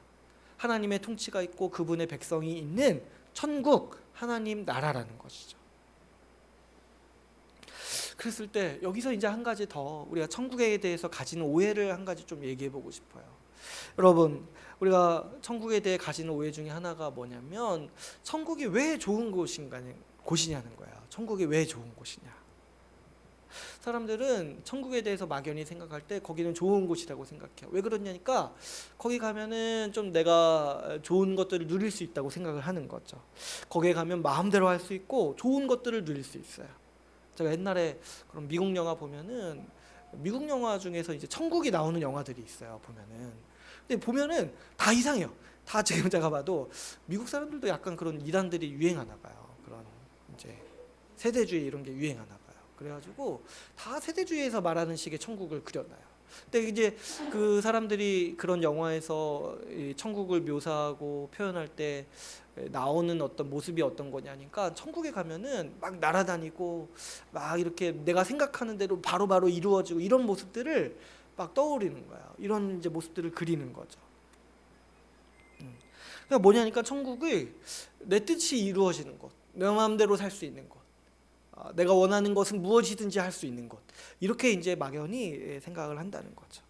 하나님의 통치가 있고 그분의 백성이 있는 천국 하나님 나라라는 것이죠. 그랬을 때 여기서 이제 한 가지 더 우리가 천국에 대해서 가지는 오해를 한 가지 좀 얘기해 보고 싶어요. 여러분, 우리가 천국에 대해 가지는 오해 중에 하나가 뭐냐면 천국이 왜 좋은 곳이냐는 거예요. 천국이 왜 좋은 곳이냐. 사람들은 천국에 대해서 막연히 생각할 때 거기는 좋은 곳이라고 생각해요. 왜 그러냐니까 거기 가면은 좀 내가 좋은 것들을 누릴 수 있다고 생각을 하는 거죠. 거기에 가면 마음대로 할 수 있고 좋은 것들을 누릴 수 있어요. 제가 옛날에 그런 미국 영화 보면은 미국 영화 중에서 이제 천국이 나오는 영화들이 있어요. 근데 보면은 다 이상해요. 다 지금 제가 봐도 미국 사람들도 약간 그런 이단들이 유행하나 봐요. 그런 이제 세대주의 이런 게 유행하나 봐요. 그래가지고 다 세대주의에서 말하는 식의 천국을 그려놔요. 근데 이제 그 사람들이 그런 영화에서 이 천국을 묘사하고 표현할 때 나오는 어떤 모습이 어떤 거냐니까, 천국에 가면은 막 날아다니고 막 이렇게 내가 생각하는 대로 바로바로 이루어지고 이런 모습들을 막 떠올리는 거야. 이런 이제 모습들을 그리는 거죠. 그러니까 뭐냐니까, 천국을 내 뜻이 이루어지는 곳, 내 마음대로 살 수 있는 곳, 내가 원하는 것은 무엇이든지 할 수 있는 곳, 이렇게 이제 막연히 생각을 한다는 거죠.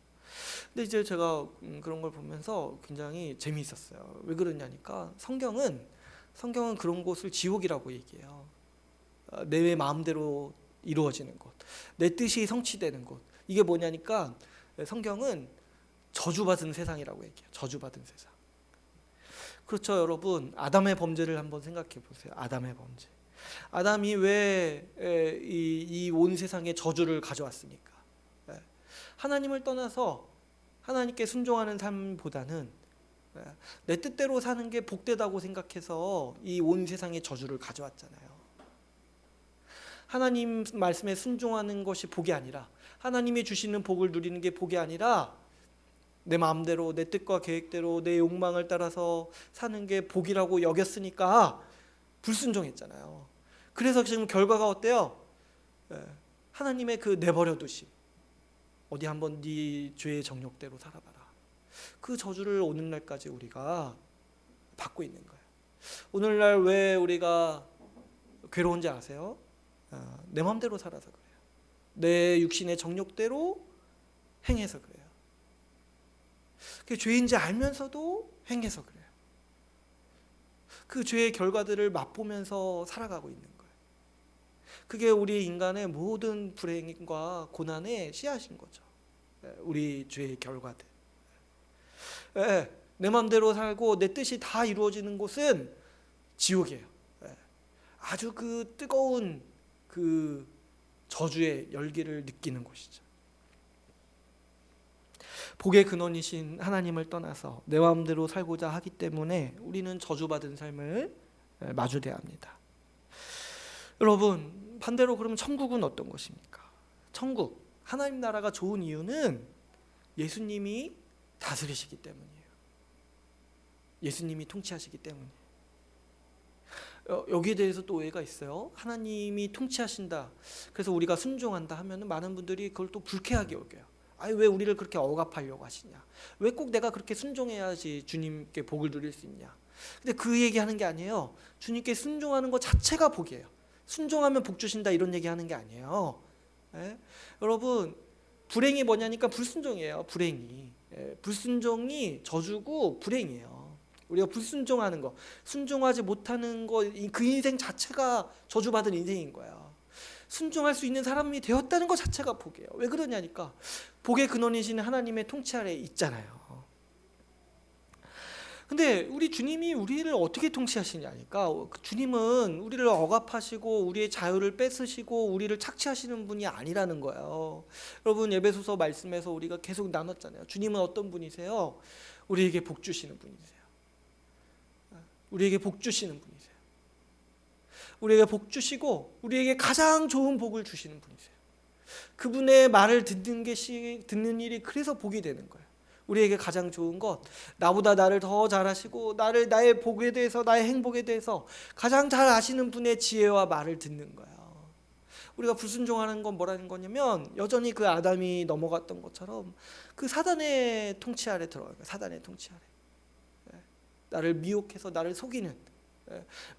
근데 이제 제가 그런 걸 보면서 굉장히 재미있었어요. 왜 그러냐니까, 성경은 그런 곳을 지옥이라고 얘기해요. 내 마음대로 이루어지는 곳, 내 뜻이 성취되는 곳. 이게 뭐냐니까, 성경은 저주받은 세상이라고 얘기해요. 저주받은 세상. 그렇죠, 여러분. 아담의 범죄를 한번 생각해 보세요. 아담의 범죄. 아담이 왜 이 온 세상에 저주를 가져왔습니까? 하나님을 떠나서 하나님께 순종하는 삶보다는 내 뜻대로 사는 게 복되다고 생각해서 이 온 세상에 저주를 가져왔잖아요. 하나님 말씀에 순종하는 것이 복이 아니라, 하나님이 주시는 복을 누리는 게 복이 아니라, 내 마음대로 내 뜻과 계획대로 내 욕망을 따라서 사는 게 복이라고 여겼으니까 불순종했잖아요. 그래서 지금 결과가 어때요? 하나님의 그 내버려 두심, 어디 한번 네 죄의 정욕대로 살아봐라, 그 저주를 오늘날까지 우리가 받고 있는 거예요. 오늘날 왜 우리가 괴로운지 아세요? 내 마음대로 살아서 그래요. 내 육신의 정욕대로 행해서 그래요. 그게 죄인지 알면서도 행해서 그래요. 그 죄의 결과들을 맛보면서 살아가고 있는 거예요. 그게 우리 인간의 모든 불행과 고난의 씨앗인 거죠. 우리 죄의 결과들. 내 마음대로 살고 내 뜻이 다 이루어지는 곳은 지옥이에요. 아주 그 뜨거운 그 저주의 열기를 느끼는 곳이죠. 복의 근원이신 하나님을 떠나서 내 마음대로 살고자 하기 때문에 우리는 저주받은 삶을 마주해야 합니다. 여러분, 반대로 그러면 천국은 어떤 것입니까? 천국, 하나님 나라가 좋은 이유는 예수님이 다스리시기 때문이에요. 예수님이 통치하시기 때문이에요. 여기에 대해서 또 오해가 있어요. 하나님이 통치하신다, 그래서 우리가 순종한다 하면 많은 분들이 그걸 또 불쾌하게 여겨요. 아니, 왜 우리를 그렇게 억압하려고 하시냐? 왜 꼭 내가 그렇게 순종해야지 주님께 복을 누릴 수 있냐? 근데 그 얘기하는 게 아니에요. 주님께 순종하는 것 자체가 복이에요. 순종하면 복 주신다, 이런 얘기하는 게 아니에요. 여러분, 불행이 뭐냐니까 불순종이에요. 불행이. 불순종이 저주고 불행이에요. 우리가 불순종하는 거, 순종하지 못하는 거, 그 인생 자체가 저주받은 인생인 거야. 순종할 수 있는 사람이 되었다는 것 자체가 복이에요. 왜 그러냐니까, 복의 근원이신 하나님의 통치 아래에 있잖아요. 근데 우리 주님이 우리를 어떻게 통치하시냐니까, 주님은 우리를 억압하시고 우리의 자유를 뺏으시고 우리를 착취하시는 분이 아니라는 거예요. 여러분, 에베소서 말씀에서 우리가 계속 나눴잖아요. 주님은 어떤 분이세요? 우리에게 복 주시는 분이세요. 우리에게 복 주시는 분이세요. 우리에게 복 주시고 우리에게 가장 좋은 복을 주시는 분이세요. 그분의 말을 듣는 일이 그래서 복이 되는 거예요. 우리에게 가장 좋은 것, 나보다 나를 더 잘 아시고 나의 복에 대해서, 나의 행복에 대해서 가장 잘 아시는 분의 지혜와 말을 듣는 거예요. 우리가 불순종하는 건 뭐라는 거냐면, 여전히 그 아담이 넘어갔던 것처럼 그 사단의 통치 아래 들어가요. 사단의 통치 아래. 나를 미혹해서 나를 속이는,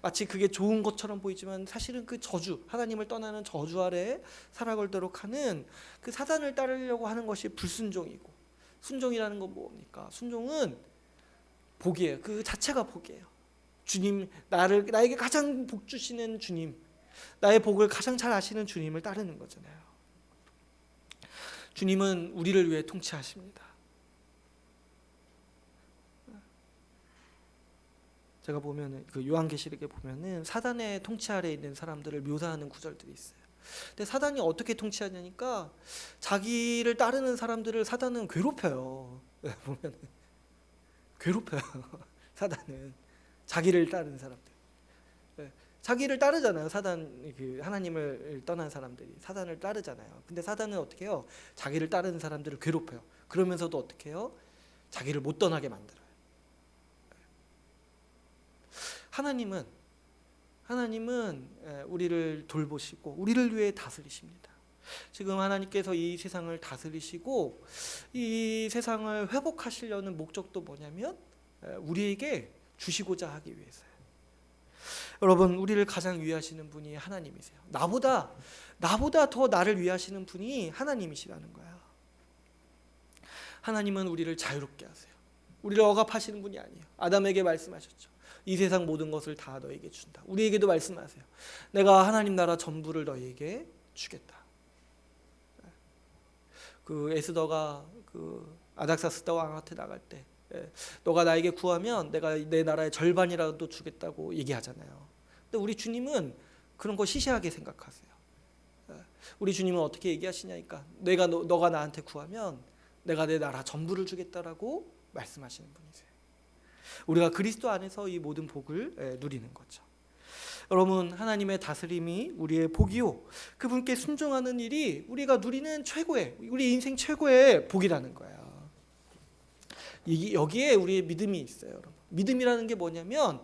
마치 그게 좋은 것처럼 보이지만 사실은 그 저주, 하나님을 떠나는 저주 아래 살아가도록 하는 그 사단을 따르려고 하는 것이 불순종이고, 순종이라는 건 뭡니까? 순종은 복이에요. 그 자체가 복이에요. 주님, 나에게 가장 복 주시는 주님, 나의 복을 가장 잘 아시는 주님을 따르는 거잖아요. 주님은 우리를 위해 통치하십니다. 제가 보면 그 요한계시록에 보면은 사단의 통치 아래에 있는 사람들을 묘사하는 구절들이 있어요. 근데 사단이 어떻게 통치하냐니까, 자기를 따르는 사람들을 사단은 괴롭혀요. 보면은 괴롭혀요. 사단은 자기를 따르는 사람들. 자기를 따르잖아요. 사단, 그 하나님을 떠난 사람들이 사단을 따르잖아요. 근데 사단은 어떻게 해요? 자기를 따르는 사람들을 괴롭혀요. 그러면서도 어떻게 해요? 자기를 못 떠나게 만들어요. 하나님은 우리를 돌보시고 우리를 위해 다스리십니다. 지금 하나님께서 이 세상을 다스리시고 이 세상을 회복하시려는 목적도 뭐냐면 우리에게 주시고자 하기 위해서요. 여러분, 우리를 가장 위하시는 분이 하나님이세요. 나보다 더 나를 위하시는 분이 하나님이시라는 거예요. 하나님은 우리를 자유롭게 하세요. 우리를 억압하시는 분이 아니에요. 아담에게 말씀하셨죠. 이 세상 모든 것을 다 너에게 준다. 우리에게도 말씀하세요. 내가 하나님 나라 전부를 너에게 주겠다. 그 에스더가 그 아닥사스다 왕한테 나갈 때 너가 나에게 구하면 내가 내 나라의 절반이라도 주겠다고 얘기하잖아요. 근데 우리 주님은 그런 거 시시하게 생각하세요. 우리 주님은 어떻게 얘기하시냐니까 너가 나한테 구하면 내가 내 나라 전부를 주겠다라고 말씀하시는 분이세요. 우리가 그리스도 안에서 이 모든 복을 누리는 거죠. 여러분, 하나님의 다스림이 우리의 복이요, 그분께 순종하는 일이 우리가 누리는 우리 인생 최고의 복이라는 거예요. 여기에 우리의 믿음이 있어요. 여러분, 믿음이라는 게 뭐냐면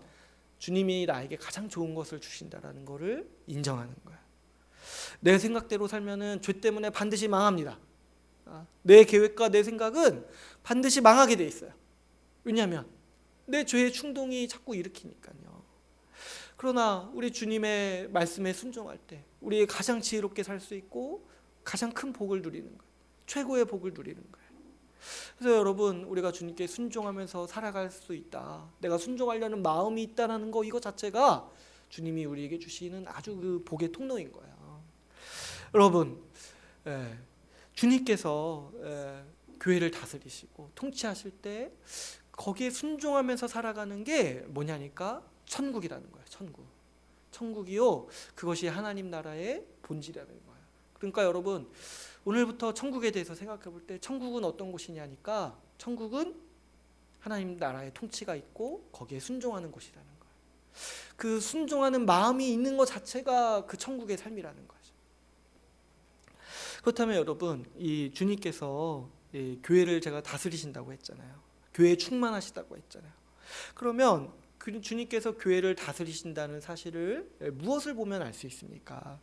주님이 나에게 가장 좋은 것을 주신다라는 것을 인정하는 거예요. 내 생각대로 살면은 죄 때문에 반드시 망합니다. 내 계획과 내 생각은 반드시 망하게 돼 있어요. 왜냐하면 내 죄의 충동이 자꾸 일으키니까요. 그러나 우리 주님의 말씀에 순종할 때 우리 가장 지혜롭게 살 수 있고 가장 큰 복을 누리는 거예요. 최고의 복을 누리는 거예요. 그래서 여러분, 우리가 주님께 순종하면서 살아갈 수 있다, 내가 순종하려는 마음이 있다는 거, 이거 자체가 주님이 우리에게 주시는 아주 그 복의 통로인 거예요. 여러분, 주님께서 교회를 다스리시고 통치하실 때 거기에 순종하면서 살아가는 게 뭐냐니까 천국이라는 거예요. 천국이요, 그것이 하나님 나라의 본질이라는 거예요. 그러니까 여러분, 오늘부터 천국에 대해서 생각해 볼 때 천국은 어떤 곳이냐니까 천국은 하나님 나라의 통치가 있고 거기에 순종하는 곳이라는 거예요. 그 순종하는 마음이 있는 것 자체가 그 천국의 삶이라는 거죠. 그렇다면 여러분, 이 주님께서 이 교회를 제가 다스리신다고 했잖아요. 교회에 충만하시다고 했잖아요. 그러면 주님께서 교회를 다스리신다는 사실을 무엇을 보면 알 수 있습니까?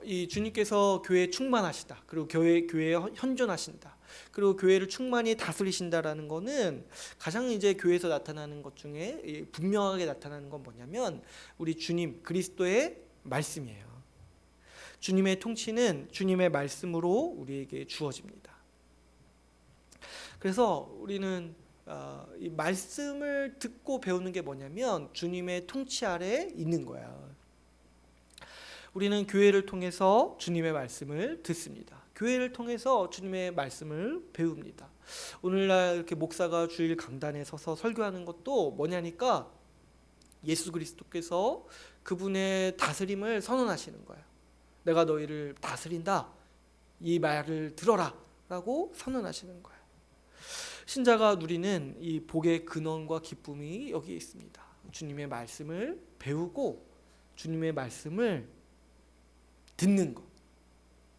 이 주님께서 교회에 충만하시다, 그리고 교회에 현존하신다, 그리고 교회를 충만히 다스리신다라는 것은 가장 이제 교회에서 나타나는 것 중에 분명하게 나타나는 건 뭐냐면 우리 주님 그리스도의 말씀이에요. 주님의 통치는 주님의 말씀으로 우리에게 주어집니다. 그래서 우리는 이 말씀을 듣고 배우는 게 뭐냐면 주님의 통치 아래 있는 거야. 우리는 교회를 통해서 주님의 말씀을 듣습니다. 교회를 통해서 주님의 말씀을 배웁니다. 오늘날 이렇게 목사가 주일 강단에 서서 설교하는 것도 뭐냐니까 예수 그리스도께서 그분의 다스림을 선언하시는 거예요. 내가 너희를 다스린다, 이 말을 들어라 라고 선언하시는 거예요. 신자가 누리는 이 복의 근원과 기쁨이 여기에 있습니다. 주님의 말씀을 배우고 주님의 말씀을 듣는 것.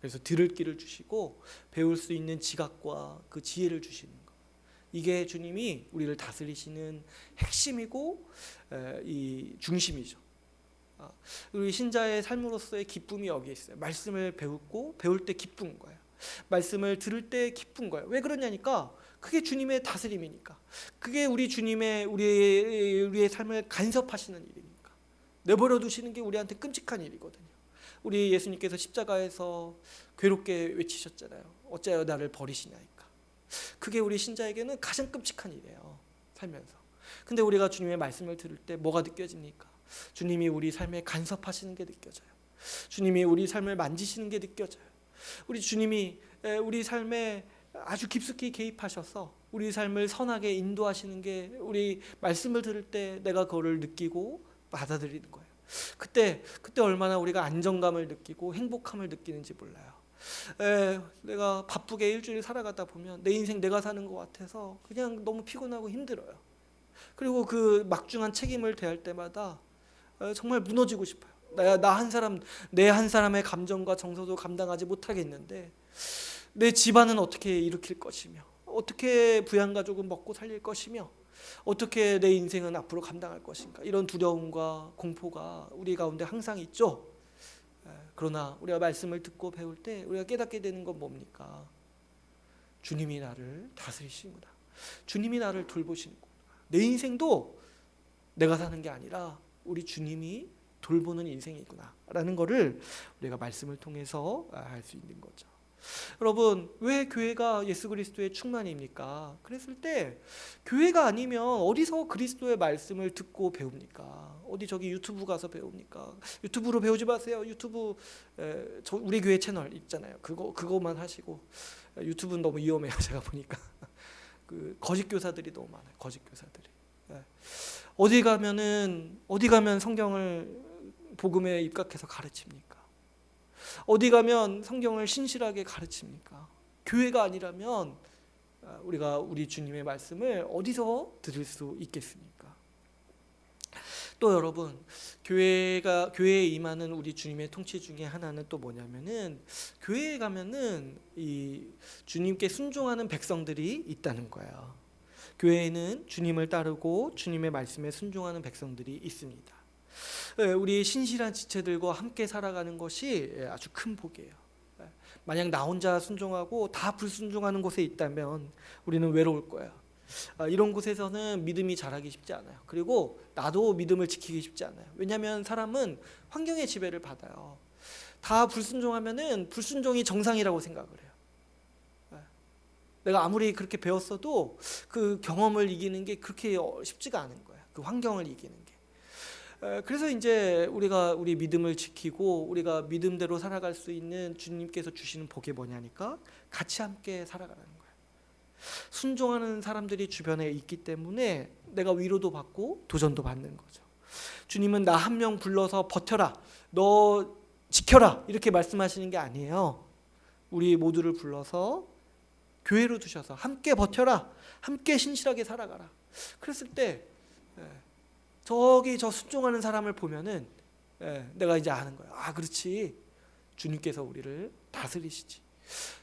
그래서 들을 길을 주시고 배울 수 있는 지각과 그 지혜를 주시는 것. 이게 주님이 우리를 다스리시는 핵심이고 이 중심이죠. 우리 신자의 삶으로서의 기쁨이 여기에 있어요. 말씀을 배우고 배울 때 기쁜 거예요. 말씀을 들을 때 기쁜 거예요. 왜 그러냐니까 그게 주님의 다스림이니까. 그게 우리의 삶을 간섭하시는 일이니까. 내버려 두시는 게 우리한테 끔찍한 일이거든요. 우리 예수님께서 십자가에서 괴롭게 외치셨잖아요. 어찌하여 나를 버리시냐니까. 그게 우리 신자에게는 가장 끔찍한 일이에요, 살면서. 근데 우리가 주님의 말씀을 들을 때 뭐가 느껴집니까? 주님이 우리 삶에 간섭하시는 게 느껴져요. 주님이 우리 삶을 만지시는 게 느껴져요. 우리 주님이 우리 삶에 아주 깊숙이 개입하셔서 우리 삶을 선하게 인도하시는 게 우리 말씀을 들을 때 내가 그거를 느끼고 받아들이는 거예요. 그때 얼마나 우리가 안정감을 느끼고 행복함을 느끼는지 몰라요. 내가 바쁘게 일주일 살아가다 보면 내 인생 내가 사는 것 같아서 그냥 너무 피곤하고 힘들어요. 그리고 그 막중한 책임을 대할 때마다 정말 무너지고 싶어요. 나 한 사람, 내 한 사람의 감정과 정서도 감당하지 못하겠는데 내 집안은 어떻게 일으킬 것이며, 어떻게 부양가족은 먹고 살릴 것이며, 어떻게 내 인생은 앞으로 감당할 것인가, 이런 두려움과 공포가 우리 가운데 항상 있죠. 그러나 우리가 말씀을 듣고 배울 때 우리가 깨닫게 되는 건 뭡니까? 주님이 나를 다스리시는구나, 주님이 나를 돌보시는구나, 내 인생도 내가 사는 게 아니라 우리 주님이 돌보는 인생이구나 라는 거를 우리가 말씀을 통해서 알 수 있는 거죠. 여러분, 왜 교회가 예수 그리스도의 충만입니까? 그랬을 때 교회가 아니면 어디서 그리스도의 말씀을 듣고 배웁니까? 어디 저기 유튜브 가서 배웁니까? 유튜브로 배우지 마세요. 유튜브 우리 교회 채널 있잖아요. 그거만 하시고, 유튜브는 너무 위험해요. 제가 보니까 그 거짓 교사들이 너무 많아요. 거짓 교사들이. 어디 가면 성경을 복음에 입각해서 가르칩니까? 어디 가면 성경을 신실하게 가르칩니까? 교회가 아니라면 우리가 우리 주님의 말씀을 어디서 들을 수 있겠습니까? 또 여러분, 교회에 임하는 우리 주님의 통치 중에 하나는 또 뭐냐면은, 교회에 가면은 이 주님께 순종하는 백성들이 있다는 거예요. 교회에는 주님을 따르고 주님의 말씀에 순종하는 백성들이 있습니다. 우리 신실한 지체들과 함께 살아가는 것이 아주 큰 복이에요. 만약 나 혼자 순종하고 다 불순종하는 곳에 있다면 우리는 외로울 거예요. 이런 곳에서는 믿음이 자라기 쉽지 않아요. 그리고 나도 믿음을 지키기 쉽지 않아요. 왜냐하면 사람은 환경의 지배를 받아요. 다 불순종하면은 불순종이 정상이라고 생각을 해요. 내가 아무리 그렇게 배웠어도 그 경험을 이기는 게 그렇게 쉽지가 않은 거예요. 그 환경을 이기는 게. 그래서 이제 우리 믿음을 지키고 우리가 믿음대로 살아갈 수 있는 주님께서 주시는 복이 뭐냐니까, 같이 함께 살아가는 거예요. 순종하는 사람들이 주변에 있기 때문에 내가 위로도 받고 도전도 받는 거죠. 주님은 나 한 명 불러서 버텨라, 너 지켜라 이렇게 말씀하시는 게 아니에요. 우리 모두를 불러서 교회로 두셔서 함께 버텨라, 함께 신실하게 살아가라. 그랬을 때 저기 저 순종하는 사람을 보면은 내가 이제 아는 거예요. 아, 그렇지, 주님께서 우리를 다스리시지,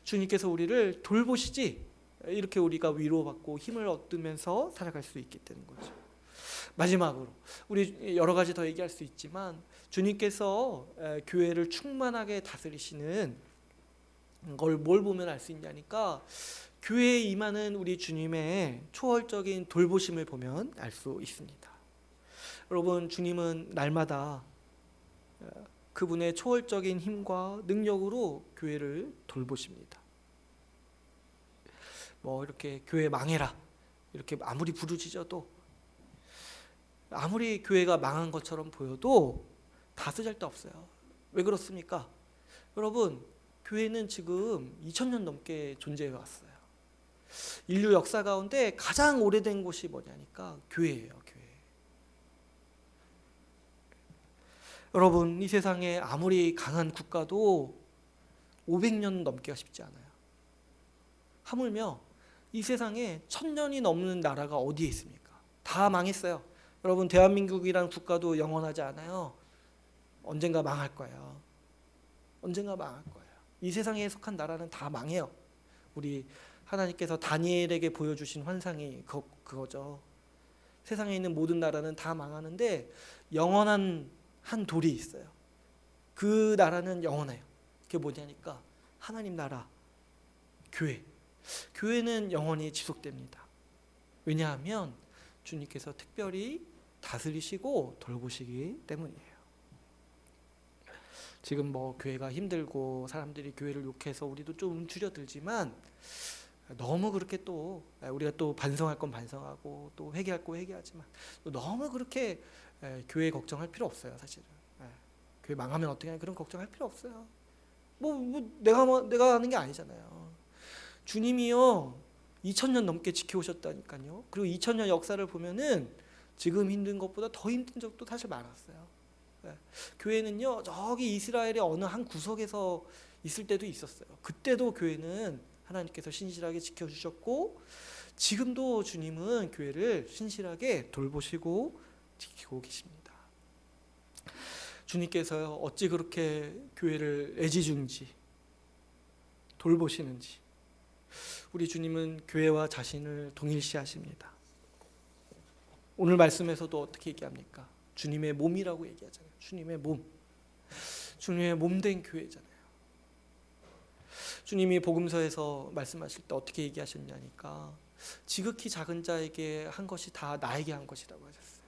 주님께서 우리를 돌보시지. 이렇게 우리가 위로받고 힘을 얻으면서 살아갈 수 있게 되는 거죠. 마지막으로 우리 여러 가지 더 얘기할 수 있지만, 주님께서 교회를 충만하게 다스리시는 걸 뭘 보면 알 수 있냐니까, 교회에 임하는 우리 주님의 초월적인 돌보심을 보면 알 수 있습니다. 여러분, 주님은 날마다 그분의 초월적인 힘과 능력으로 교회를 돌보십니다. 뭐 이렇게 교회 망해라 이렇게 아무리 부르짖어도, 아무리 교회가 망한 것처럼 보여도 다 쓰잘데없어요. 왜 그렇습니까? 여러분, 교회는 지금 2000년 넘게 존재해 왔어요. 인류 역사 가운데 가장 오래된 곳이 뭐냐니까 교회예요. 교회. 여러분, 이 세상에 아무리 강한 국가도 500년 넘기가 쉽지 않아요. 하물며 이 세상에 1000년이 넘는 나라가 어디에 있습니까? 다 망했어요. 여러분, 대한민국이라는 국가도 영원하지 않아요. 언젠가 망할 거예요. 언젠가 망할 거예요. 이 세상에 속한 나라는 다 망해요. 우리 하나님께서 다니엘에게 보여주신 환상이 그거죠. 세상에 있는 모든 나라는 다 망하는데 영원한 한 돌이 있어요. 그 나라는 영원해요. 그게 뭐냐니까 하나님 나라, 교회. 교회는 영원히 지속됩니다. 왜냐하면 주님께서 특별히 다스리시고 돌보시기 때문이에요. 지금 뭐 교회가 힘들고 사람들이 교회를 욕해서 우리도 좀 줄여들지만, 너무 그렇게 또 우리가 또 반성할 건 반성하고 또 회개할 거 회개하지만 또 너무 그렇게 교회 걱정할 필요 없어요. 사실은 교회 망하면 어떻게 하냐 그런 걱정할 필요 없어요. 내가 하는 게 아니잖아요. 주님이요 2000년 넘게 지켜오셨다니까요. 그리고 2000년 역사를 보면은 지금 힘든 것보다 더 힘든 적도 사실 많았어요. 교회는요 저기 이스라엘의 어느 한 구석에서 있을 때도 있었어요. 그때도 교회는 하나님께서 신실하게 지켜주셨고, 지금도 주님은 교회를 신실하게 돌보시고 지키고 계십니다. 주님께서 어찌 그렇게 교회를 애지중지 돌보시는지. 우리 주님은 교회와 자신을 동일시하십니다. 오늘 말씀에서도 어떻게 얘기합니까? 주님의 몸이라고 얘기하잖아요. 주님의 몸. 주님의 몸된 교회잖아요. 주님이 복음서에서 말씀하실 때 어떻게 얘기하셨냐니까, 지극히 작은 자에게 한 것이 다 나에게 한 것이라고 하셨어요.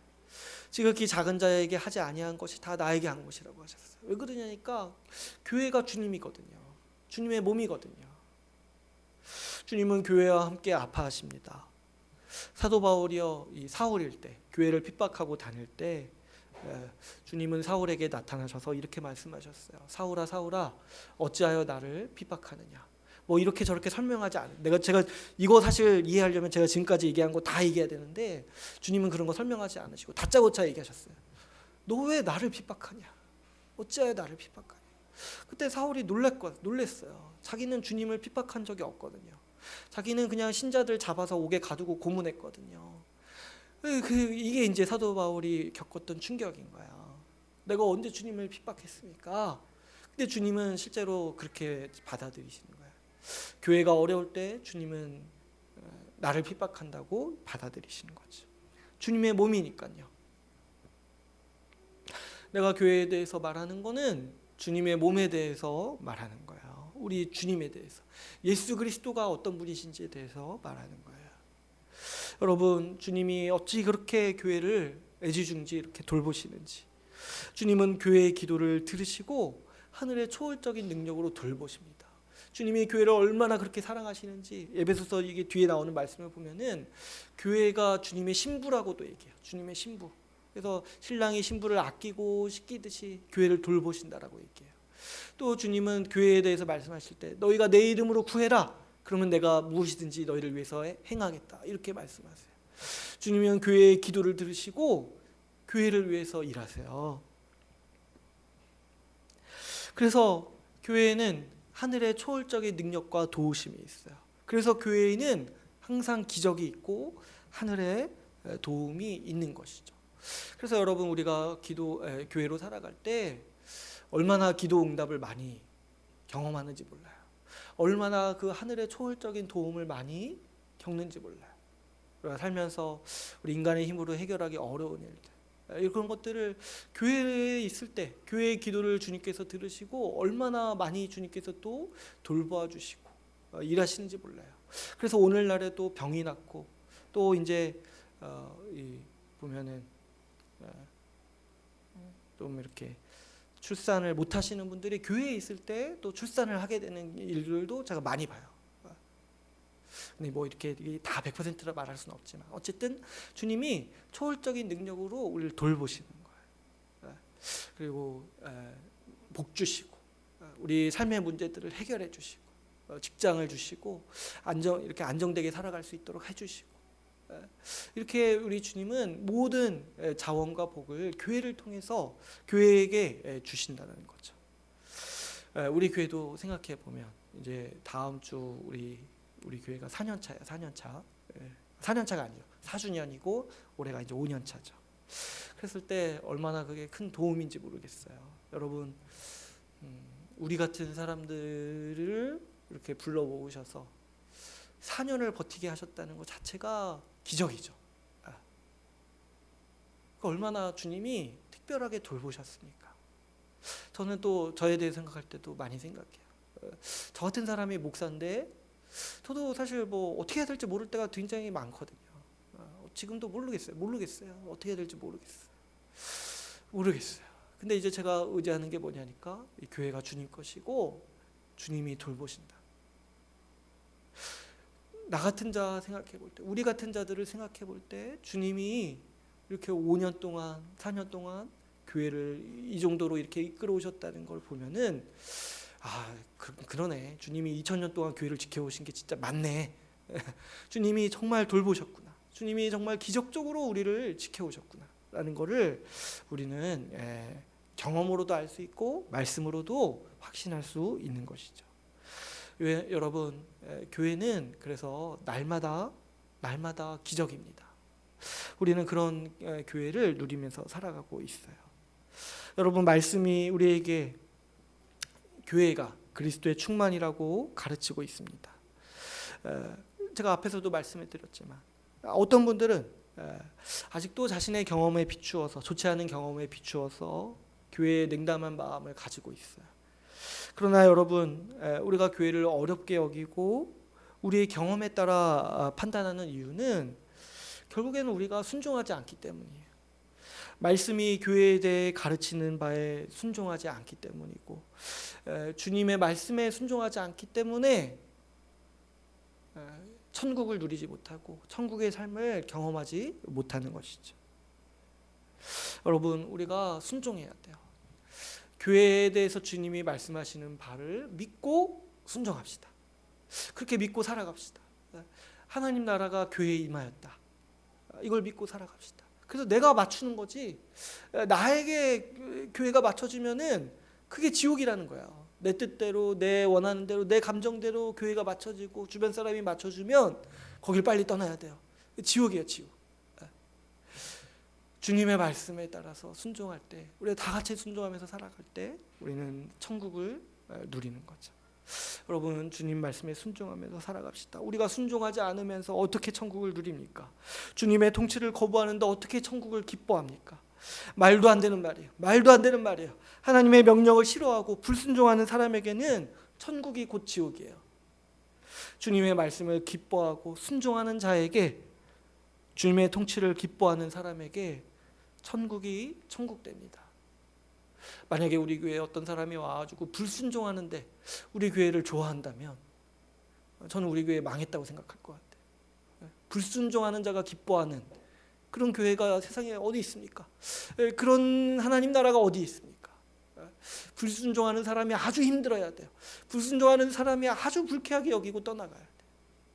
지극히 작은 자에게 하지 아니한 것이 다 나에게 한 것이라고 하셨어요. 왜 그러냐니까 교회가 주님이거든요. 주님의 몸이거든요. 주님은 교회와 함께 아파하십니다. 사도 바울이요, 이 사울일 때, 교회를 핍박하고 다닐 때 주님은 사울에게 나타나셔서 이렇게 말씀하셨어요. 사울아 사울아 어찌하여 나를 핍박하느냐. 뭐 이렇게 저렇게 설명하지 않아요. 제가 이거 사실 이해하려면 제가 지금까지 얘기한 거 다 얘기해야 되는데 주님은 그런 거 설명하지 않으시고 다짜고짜 얘기하셨어요. 너 왜 나를 핍박하냐. 어찌하여 나를 핍박하냐. 그때 사울이 놀랬어요. 자기는 주님을 핍박한 적이 없거든요. 자기는 그냥 신자들 잡아서 옥에 가두고 고문했거든요. 이게 이제 사도 바울이 겪었던 충격인 거야. 내가 언제 주님을 핍박했습니까? 근데 주님은 실제로 그렇게 받아들이시는 거야. 교회가 어려울 때 주님은 나를 핍박한다고 받아들이시는 거죠. 주님의 몸이니까요. 내가 교회에 대해서 말하는 거는 주님의 몸에 대해서 말하는 거예요. 우리 주님에 대해서, 예수 그리스도가 어떤 분이신지에 대해서 말하는 거예요. 여러분, 주님이 어찌 그렇게 교회를 애지중지 이렇게 돌보시는지. 주님은 교회의 기도를 들으시고 하늘의 초월적인 능력으로 돌보십니다. 주님이 교회를 얼마나 그렇게 사랑하시는지 에베소서 이게 뒤에 나오는 말씀을 보면은 교회가 주님의 신부라고도 얘기해요. 주님의 신부. 그래서 신랑이 신부를 아끼고 씻기듯이 교회를 돌보신다라고 얘기해요. 또 주님은 교회에 대해서 말씀하실 때 너희가 내 이름으로 구해라. 그러면 내가 무엇이든지 너희를 위해서 행하겠다. 이렇게 말씀하세요. 주님은 교회의 기도를 들으시고 교회를 위해서 일하세요. 그래서 교회에는 하늘의 초월적인 능력과 도우심이 있어요. 그래서 교회에는 항상 기적이 있고 하늘의 도움이 있는 것이죠. 그래서 여러분, 우리가 교회로 살아갈 때 얼마나 기도 응답을 많이 경험하는지 몰라요. 얼마나 그 하늘의 초월적인 도움을 많이 겪는지 몰라요. 우리가 살면서 우리 인간의 힘으로 해결하기 어려운 일들, 이런 것들을 교회에 있을 때 교회의 기도를 주님께서 들으시고 얼마나 많이 주님께서 또 돌보아 주시고 일하시는지 몰라요. 그래서 오늘날에도 병이 낫고 또 이제 보면은 좀 이렇게 출산을 못 하시는 분들이 교회에 있을 때 또 출산을 하게 되는 일들도 제가 많이 봐요. 근데 뭐 이렇게 다 100%라 말할 수는 없지만 어쨌든 주님이 초월적인 능력으로 우리를 돌보시는 거예요. 그리고 복 주시고 우리 삶의 문제들을 해결해 주시고 직장을 주시고 이렇게 안정되게 살아갈 수 있도록 해주시고, 이렇게 우리 주님은 모든 자원과 복을 교회를 통해서 교회에게 주신다는 거죠. 우리 교회도 생각해 보면 이제 다음 주 우리 교회가 4년차예요. 4년차. 4년차가 아니죠. 4주년이고 올해가 이제 5년차죠. 그랬을 때 얼마나 그게 큰 도움인지 모르겠어요. 여러분, 우리 같은 사람들을 이렇게 불러 모으셔서 4년을 버티게 하셨다는 것 자체가 기적이죠. 얼마나 주님이 특별하게 돌보셨습니까? 저는 또 저에 대해 생각할 때도 많이 생각해요. 저 같은 사람이 목사인데 저도 사실 뭐 어떻게 해야 될지 모를 때가 굉장히 많거든요. 지금도 모르겠어요. 어떻게 해야 될지 모르겠어요. 근데 이제 제가 의지하는 게 뭐냐니까 이 교회가 주님 것이고 주님이 돌보신다. 나 같은 자 생각해 볼 때, 우리 같은 자들을 생각해 볼 때 주님이 이렇게 5년 동안 4년 동안 교회를 이 정도로 이렇게 이끌어 오셨다는 걸 보면은 그러네. 주님이 2000년 동안 교회를 지켜오신 게 진짜 맞네. 주님이 정말 돌보셨구나. 주님이 정말 기적적으로 우리를 지켜오셨구나 라는 거를 우리는 경험으로도 알 수 있고 말씀으로도 확신할 수 있는 것이죠. 여러분, 교회는 그래서 날마다 기적입니다. 우리는 그런 교회를 누리면서 살아가고 있어요. 여러분, 말씀이 우리에게 교회가 그리스도의 충만이라고 가르치고 있습니다. 제가 앞에서도 말씀을 드렸지만 어떤 분들은 아직도 자신의 경험에 비추어서, 좋지 않은 경험에 비추어서 교회에 냉담한 마음을 가지고 있어요. 그러나 여러분, 우리가 교회를 어렵게 여기고 우리의 경험에 따라 판단하는 이유는 결국에는 우리가 순종하지 않기 때문이에요. 말씀이 교회에 대해 가르치는 바에 순종하지 않기 때문이고, 주님의 말씀에 순종하지 않기 때문에 천국을 누리지 못하고 천국의 삶을 경험하지 못하는 것이죠. 여러분, 우리가 순종해야 돼요. 교회에 대해서 주님이 말씀하시는 바를 믿고 순종합시다. 그렇게 믿고 살아갑시다. 하나님 나라가 교회에 임하였다. 이걸 믿고 살아갑시다. 그래서 내가 맞추는 거지, 나에게 교회가 맞춰지면은 그게 지옥이라는 거야. 내 뜻대로, 내 원하는 대로, 내 감정대로 교회가 맞춰지고 주변 사람이 맞춰주면 거길 빨리 떠나야 돼요. 지옥이에요, 지옥. 주님의 말씀에 따라서 순종할 때, 우리가 다 같이 순종하면서 살아갈 때 우리는 천국을 누리는 거죠. 여러분, 주님 말씀에 순종하면서 살아갑시다. 우리가 순종하지 않으면서 어떻게 천국을 누립니까? 주님의 통치를 거부하는데 어떻게 천국을 기뻐합니까? 말도 안 되는 말이에요. 말도 안 되는 말이에요. 하나님의 명령을 싫어하고 불순종하는 사람에게는 천국이 곧 지옥이에요. 주님의 말씀을 기뻐하고 순종하는 자에게, 주님의 통치를 기뻐하는 사람에게 천국이 천국됩니다. 만약에 우리 교회에 어떤 사람이 와가지고 불순종하는데 우리 교회를 좋아한다면 저는 우리 교회 망했다고 생각할 것 같아요. 불순종하는 자가 기뻐하는 그런 교회가 세상에 어디 있습니까? 그런 하나님 나라가 어디 있습니까? 불순종하는 사람이 아주 힘들어야 돼요. 불순종하는 사람이 아주 불쾌하게 여기고 떠나가야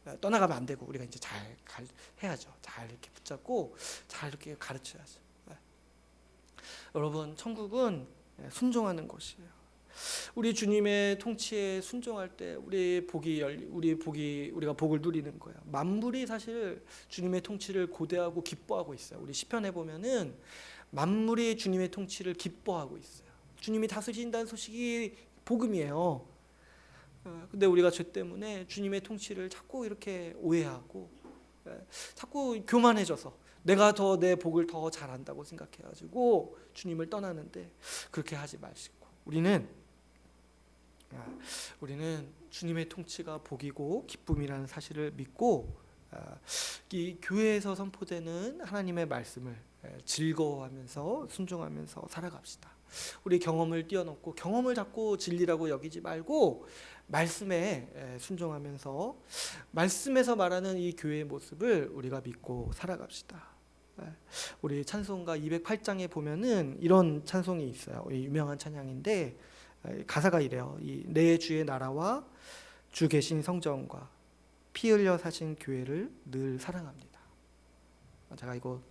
돼요. 떠나가면 안 되고 우리가 이제 잘 해야죠. 잘 이렇게 붙잡고 잘 이렇게 가르쳐야죠. 여러분, 천국은 순종하는 것이에요. 우리 주님의 통치에 순종할 때 우리가 복을 누리는 거예요. 만물이 사실 주님의 통치를 고대하고 기뻐하고 있어요. 우리 시편에 보면은 만물이 주님의 통치를 기뻐하고 있어요. 주님이 다스리신다는 소식이 복음이에요. 근데 우리가 죄 때문에 주님의 통치를 자꾸 이렇게 오해하고 자꾸 교만해져서 내가 더 내 복을 더 잘한다고 생각해가지고 주님을 떠나는데, 그렇게 하지 마시고 우리는 주님의 통치가 복이고 기쁨이라는 사실을 믿고 이 교회에서 선포되는 하나님의 말씀을 즐거워하면서 순종하면서 살아갑시다. 우리 경험을 뛰어넘고 경험을 자꾸 진리라고 여기지 말고 말씀에 순종하면서 말씀에서 말하는 이 교회의 모습을 우리가 믿고 살아갑시다. 우리 찬송가 208장에 보면은 이런 찬송이 있어요. 유명한 찬양인데 가사가 이래요. 내 주의 나라와 주 계신 성전과 피 흘려 사신 교회를 늘 사랑합니다. 제가 이거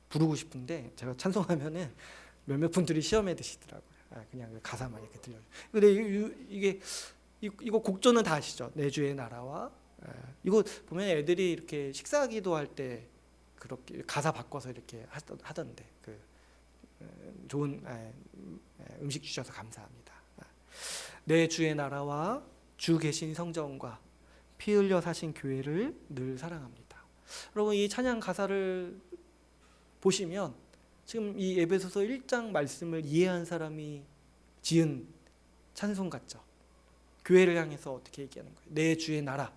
부르고 싶은데 제가 찬송하면은 몇몇 분들이 시험에 드시더라고요. 그냥 가사만 이렇게 들려요. 근데 이거 곡조는 다 아시죠? 내 주의 나라와, 이거 보면 애들이 이렇게 식사기도 할 때 그렇게 가사 바꿔서 이렇게 하던데, 좋은 음식 주셔서 감사합니다. 내 주의 나라와 주 계신 성전과 피 흘려 사신 교회를 늘 사랑합니다. 여러분, 이 찬양 가사를 보시면 지금 이 에베소서 1장 말씀을 이해한 사람이 지은 찬송 같죠. 교회를 향해서 어떻게 얘기하는 거예요? 내 주의 나라,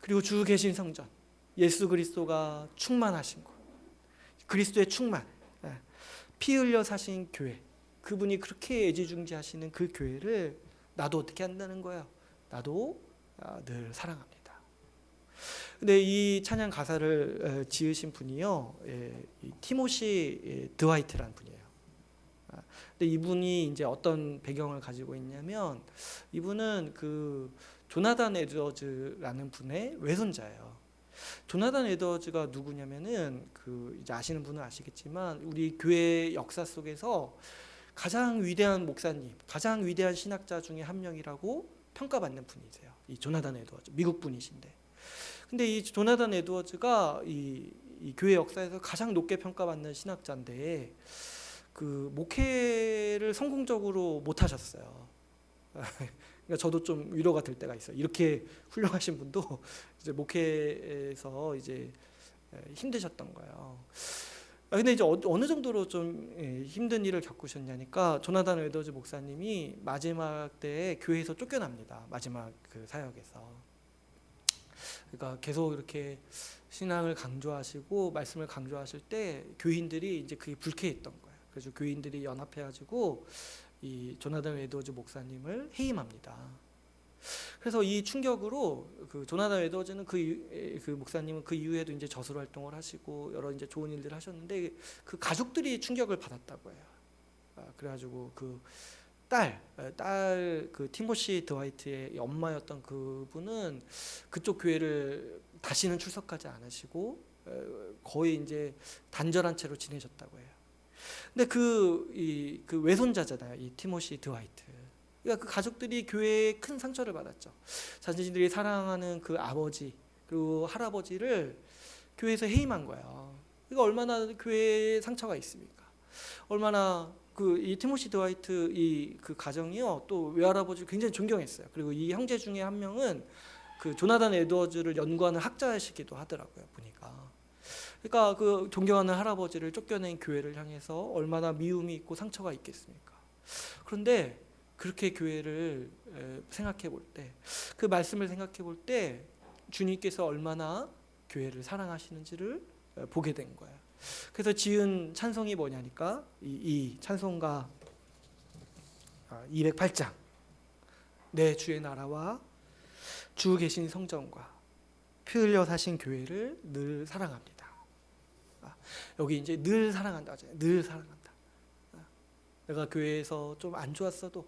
그리고 주 계신 성전, 예수 그리스도가 충만하신 곳, 그리스도의 충만, 피 흘려 사신 교회, 그분이 그렇게 애지중지하시는 그 교회를 나도 어떻게 한다는 거예요? 나도 늘 사랑합니다. 근데 이 찬양 가사를 지으신 분이요, 티모시 드와이트라는 분이에요. 근데 이분이 이제 어떤 배경을 가지고 있냐면, 이분은 그 조나단 에드워즈라는 분의 외손자예요. 조나단 에드워즈가 누구냐면은 이제 아시는 분은 아시겠지만 우리 교회 역사 속에서 가장 위대한 목사님, 가장 위대한 신학자 중에 한 명이라고 평가받는 분이세요. 이 조나단 에드워즈, 미국 분이신데. 근데 이 조나단 에드워즈가 이 이 교회 역사에서 가장 높게 평가받는 신학자인데 그 목회를 성공적으로 못 하셨어요. 그러니까 저도 좀 위로가 될 때가 있어요. 이렇게 훌륭하신 분도 이제 목회에서 이제 힘드셨던 거예요. 근데 이제 어느 정도로 좀 힘든 일을 겪으셨냐니까 조나단 에드워즈 목사님이 마지막 때에 교회에서 쫓겨납니다. 마지막 그 사역에서. 그러니까 계속 이렇게 신앙을 강조하시고 말씀을 강조하실 때 교인들이 이제 그게 불쾌했던 거예요. 그래서 교인들이 연합해가지고 이 조나단 에드워즈 목사님을 해임합니다. 그래서 이 충격으로 그 조나단 에드워즈는 그 목사님은 그 이후에도 이제 저술 활동을 하시고 여러 이제 좋은 일들을 하셨는데 그 가족들이 충격을 받았다고 해요. 그래가지고 그 딸 그 티모시 드와이트의 엄마였던 그분은 그쪽 교회를 다시는 출석하지 않으시고 거의 이제 단절한 채로 지내셨다고 해요. 근데 그 외손자잖아요, 이 티모시 드와이트. 그러니까 그 가족들이 교회에 큰 상처를 받았죠. 자신들이 사랑하는 그 아버지 그리고 할아버지를 교회에서 해임한 거예요. 그러니까 얼마나 교회에 상처가 있습니까? 얼마나 이 티모시 드와이트 그 가정이요 또 외할아버지를 굉장히 존경했어요. 그리고 이 형제 중에 한 명은 그 조나단 에드워즈를 연구하는 학자시기도 하더라고요, 보니까. 그러니까 그 존경하는 할아버지를 쫓겨낸 교회를 향해서 얼마나 미움이 있고 상처가 있겠습니까? 그런데 그렇게 교회를 생각해 볼 때, 그 말씀을 생각해 볼 때 주님께서 얼마나 교회를 사랑하시는지를 보게 된 거예요. 그래서 지은 찬송이 뭐냐니까 이 찬송가 208장 내 주의 나라와 주 계신 성전과 피 흘려 사신 교회를 늘 사랑합니다. 여기 이제 늘 사랑한다 하잖아요. 늘 사랑한다. 내가 교회에서 좀 안 좋았어도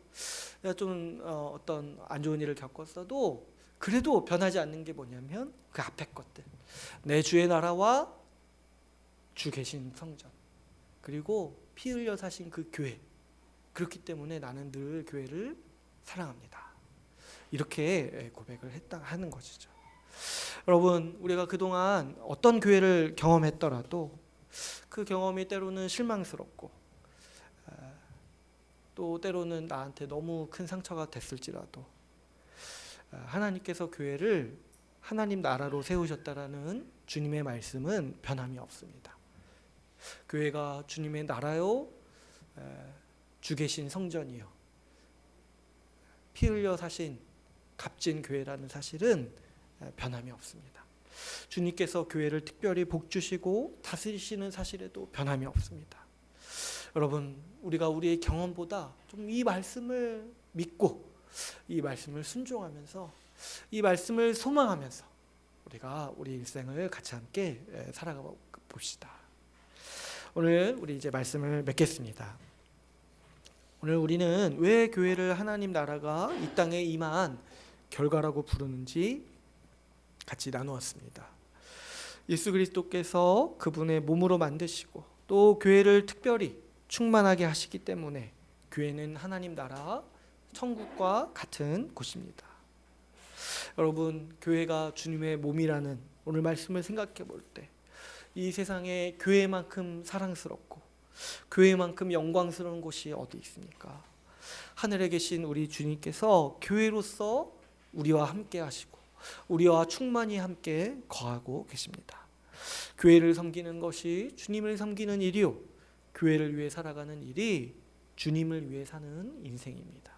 내가 좀 어떤 안 좋은 일을 겪었어도 그래도 변하지 않는 게 뭐냐면 그 앞에 것들, 내 주의 나라와 주 계신 성전 그리고 피 흘려 사신 그 교회, 그렇기 때문에 나는 늘 교회를 사랑합니다. 이렇게 고백을 하는 것이죠. 여러분, 우리가 그동안 어떤 교회를 경험했더라도 그 경험이 때로는 실망스럽고 또 때로는 나한테 너무 큰 상처가 됐을지라도 하나님께서 교회를 하나님 나라로 세우셨다라는 주님의 말씀은 변함이 없습니다. 교회가 주님의 나라요 주 계신 성전이요 피 흘려 사신 값진 교회라는 사실은 변함이 없습니다. 주님께서 교회를 특별히 복주시고 다스리시는 사실에도 변함이 없습니다. 여러분, 우리가 우리의 경험보다 좀 이 말씀을 믿고 이 말씀을 순종하면서 이 말씀을 소망하면서 우리가 우리 일생을 같이 함께 살아가 봅시다. 오늘 우리 이제 말씀을 맺겠습니다. 오늘 우리는 왜 교회를 하나님 나라가 이 땅에 임한 결과라고 부르는지 같이 나누었습니다. 예수 그리스도께서 그분의 몸으로 만드시고 또 교회를 특별히 충만하게 하시기 때문에 교회는 하나님 나라 천국과 같은 곳입니다. 여러분, 교회가 주님의 몸이라는 오늘 말씀을 생각해 볼 때 이 세상에 교회만큼 사랑스럽고 교회만큼 영광스러운 곳이 어디 있습니까? 하늘에 계신 우리 주님께서 교회로서 우리와 함께 하시고 우리와 충만히 함께 거하고 계십니다. 교회를 섬기는 것이 주님을 섬기는 일이요 교회를 위해 살아가는 일이 주님을 위해 사는 인생입니다.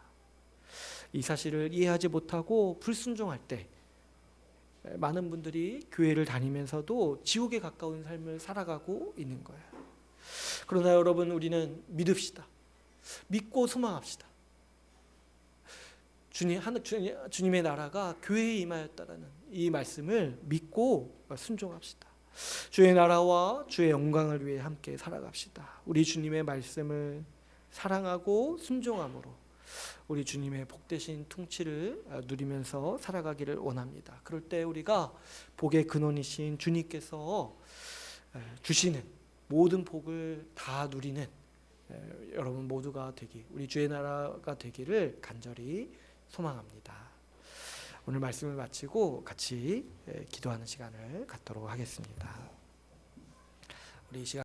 이 사실을 이해하지 못하고 불순종할 때 많은 분들이 교회를 다니면서도 지옥에 가까운 삶을 살아가고 있는 거예요. 그러나 여러분, 우리는 믿읍시다. 믿고 소망합시다. 주님의 나라가 교회에 임하였다라는 이 말씀을 믿고 순종합시다. 주의 나라와 주의 영광을 위해 함께 살아갑시다. 우리 주님의 말씀을 사랑하고 순종함으로 우리 주님의 복되신 통치를 누리면서 살아가기를 원합니다. 그럴 때 우리가 복의 근원이신 주님께서 주시는 모든 복을 다 누리는 여러분 모두가 우리 주의 나라가 되기를 간절히 소망합니다. 오늘 말씀을 마치고 같이 기도하는 시간을 갖도록 하겠습니다. 우리 이 시간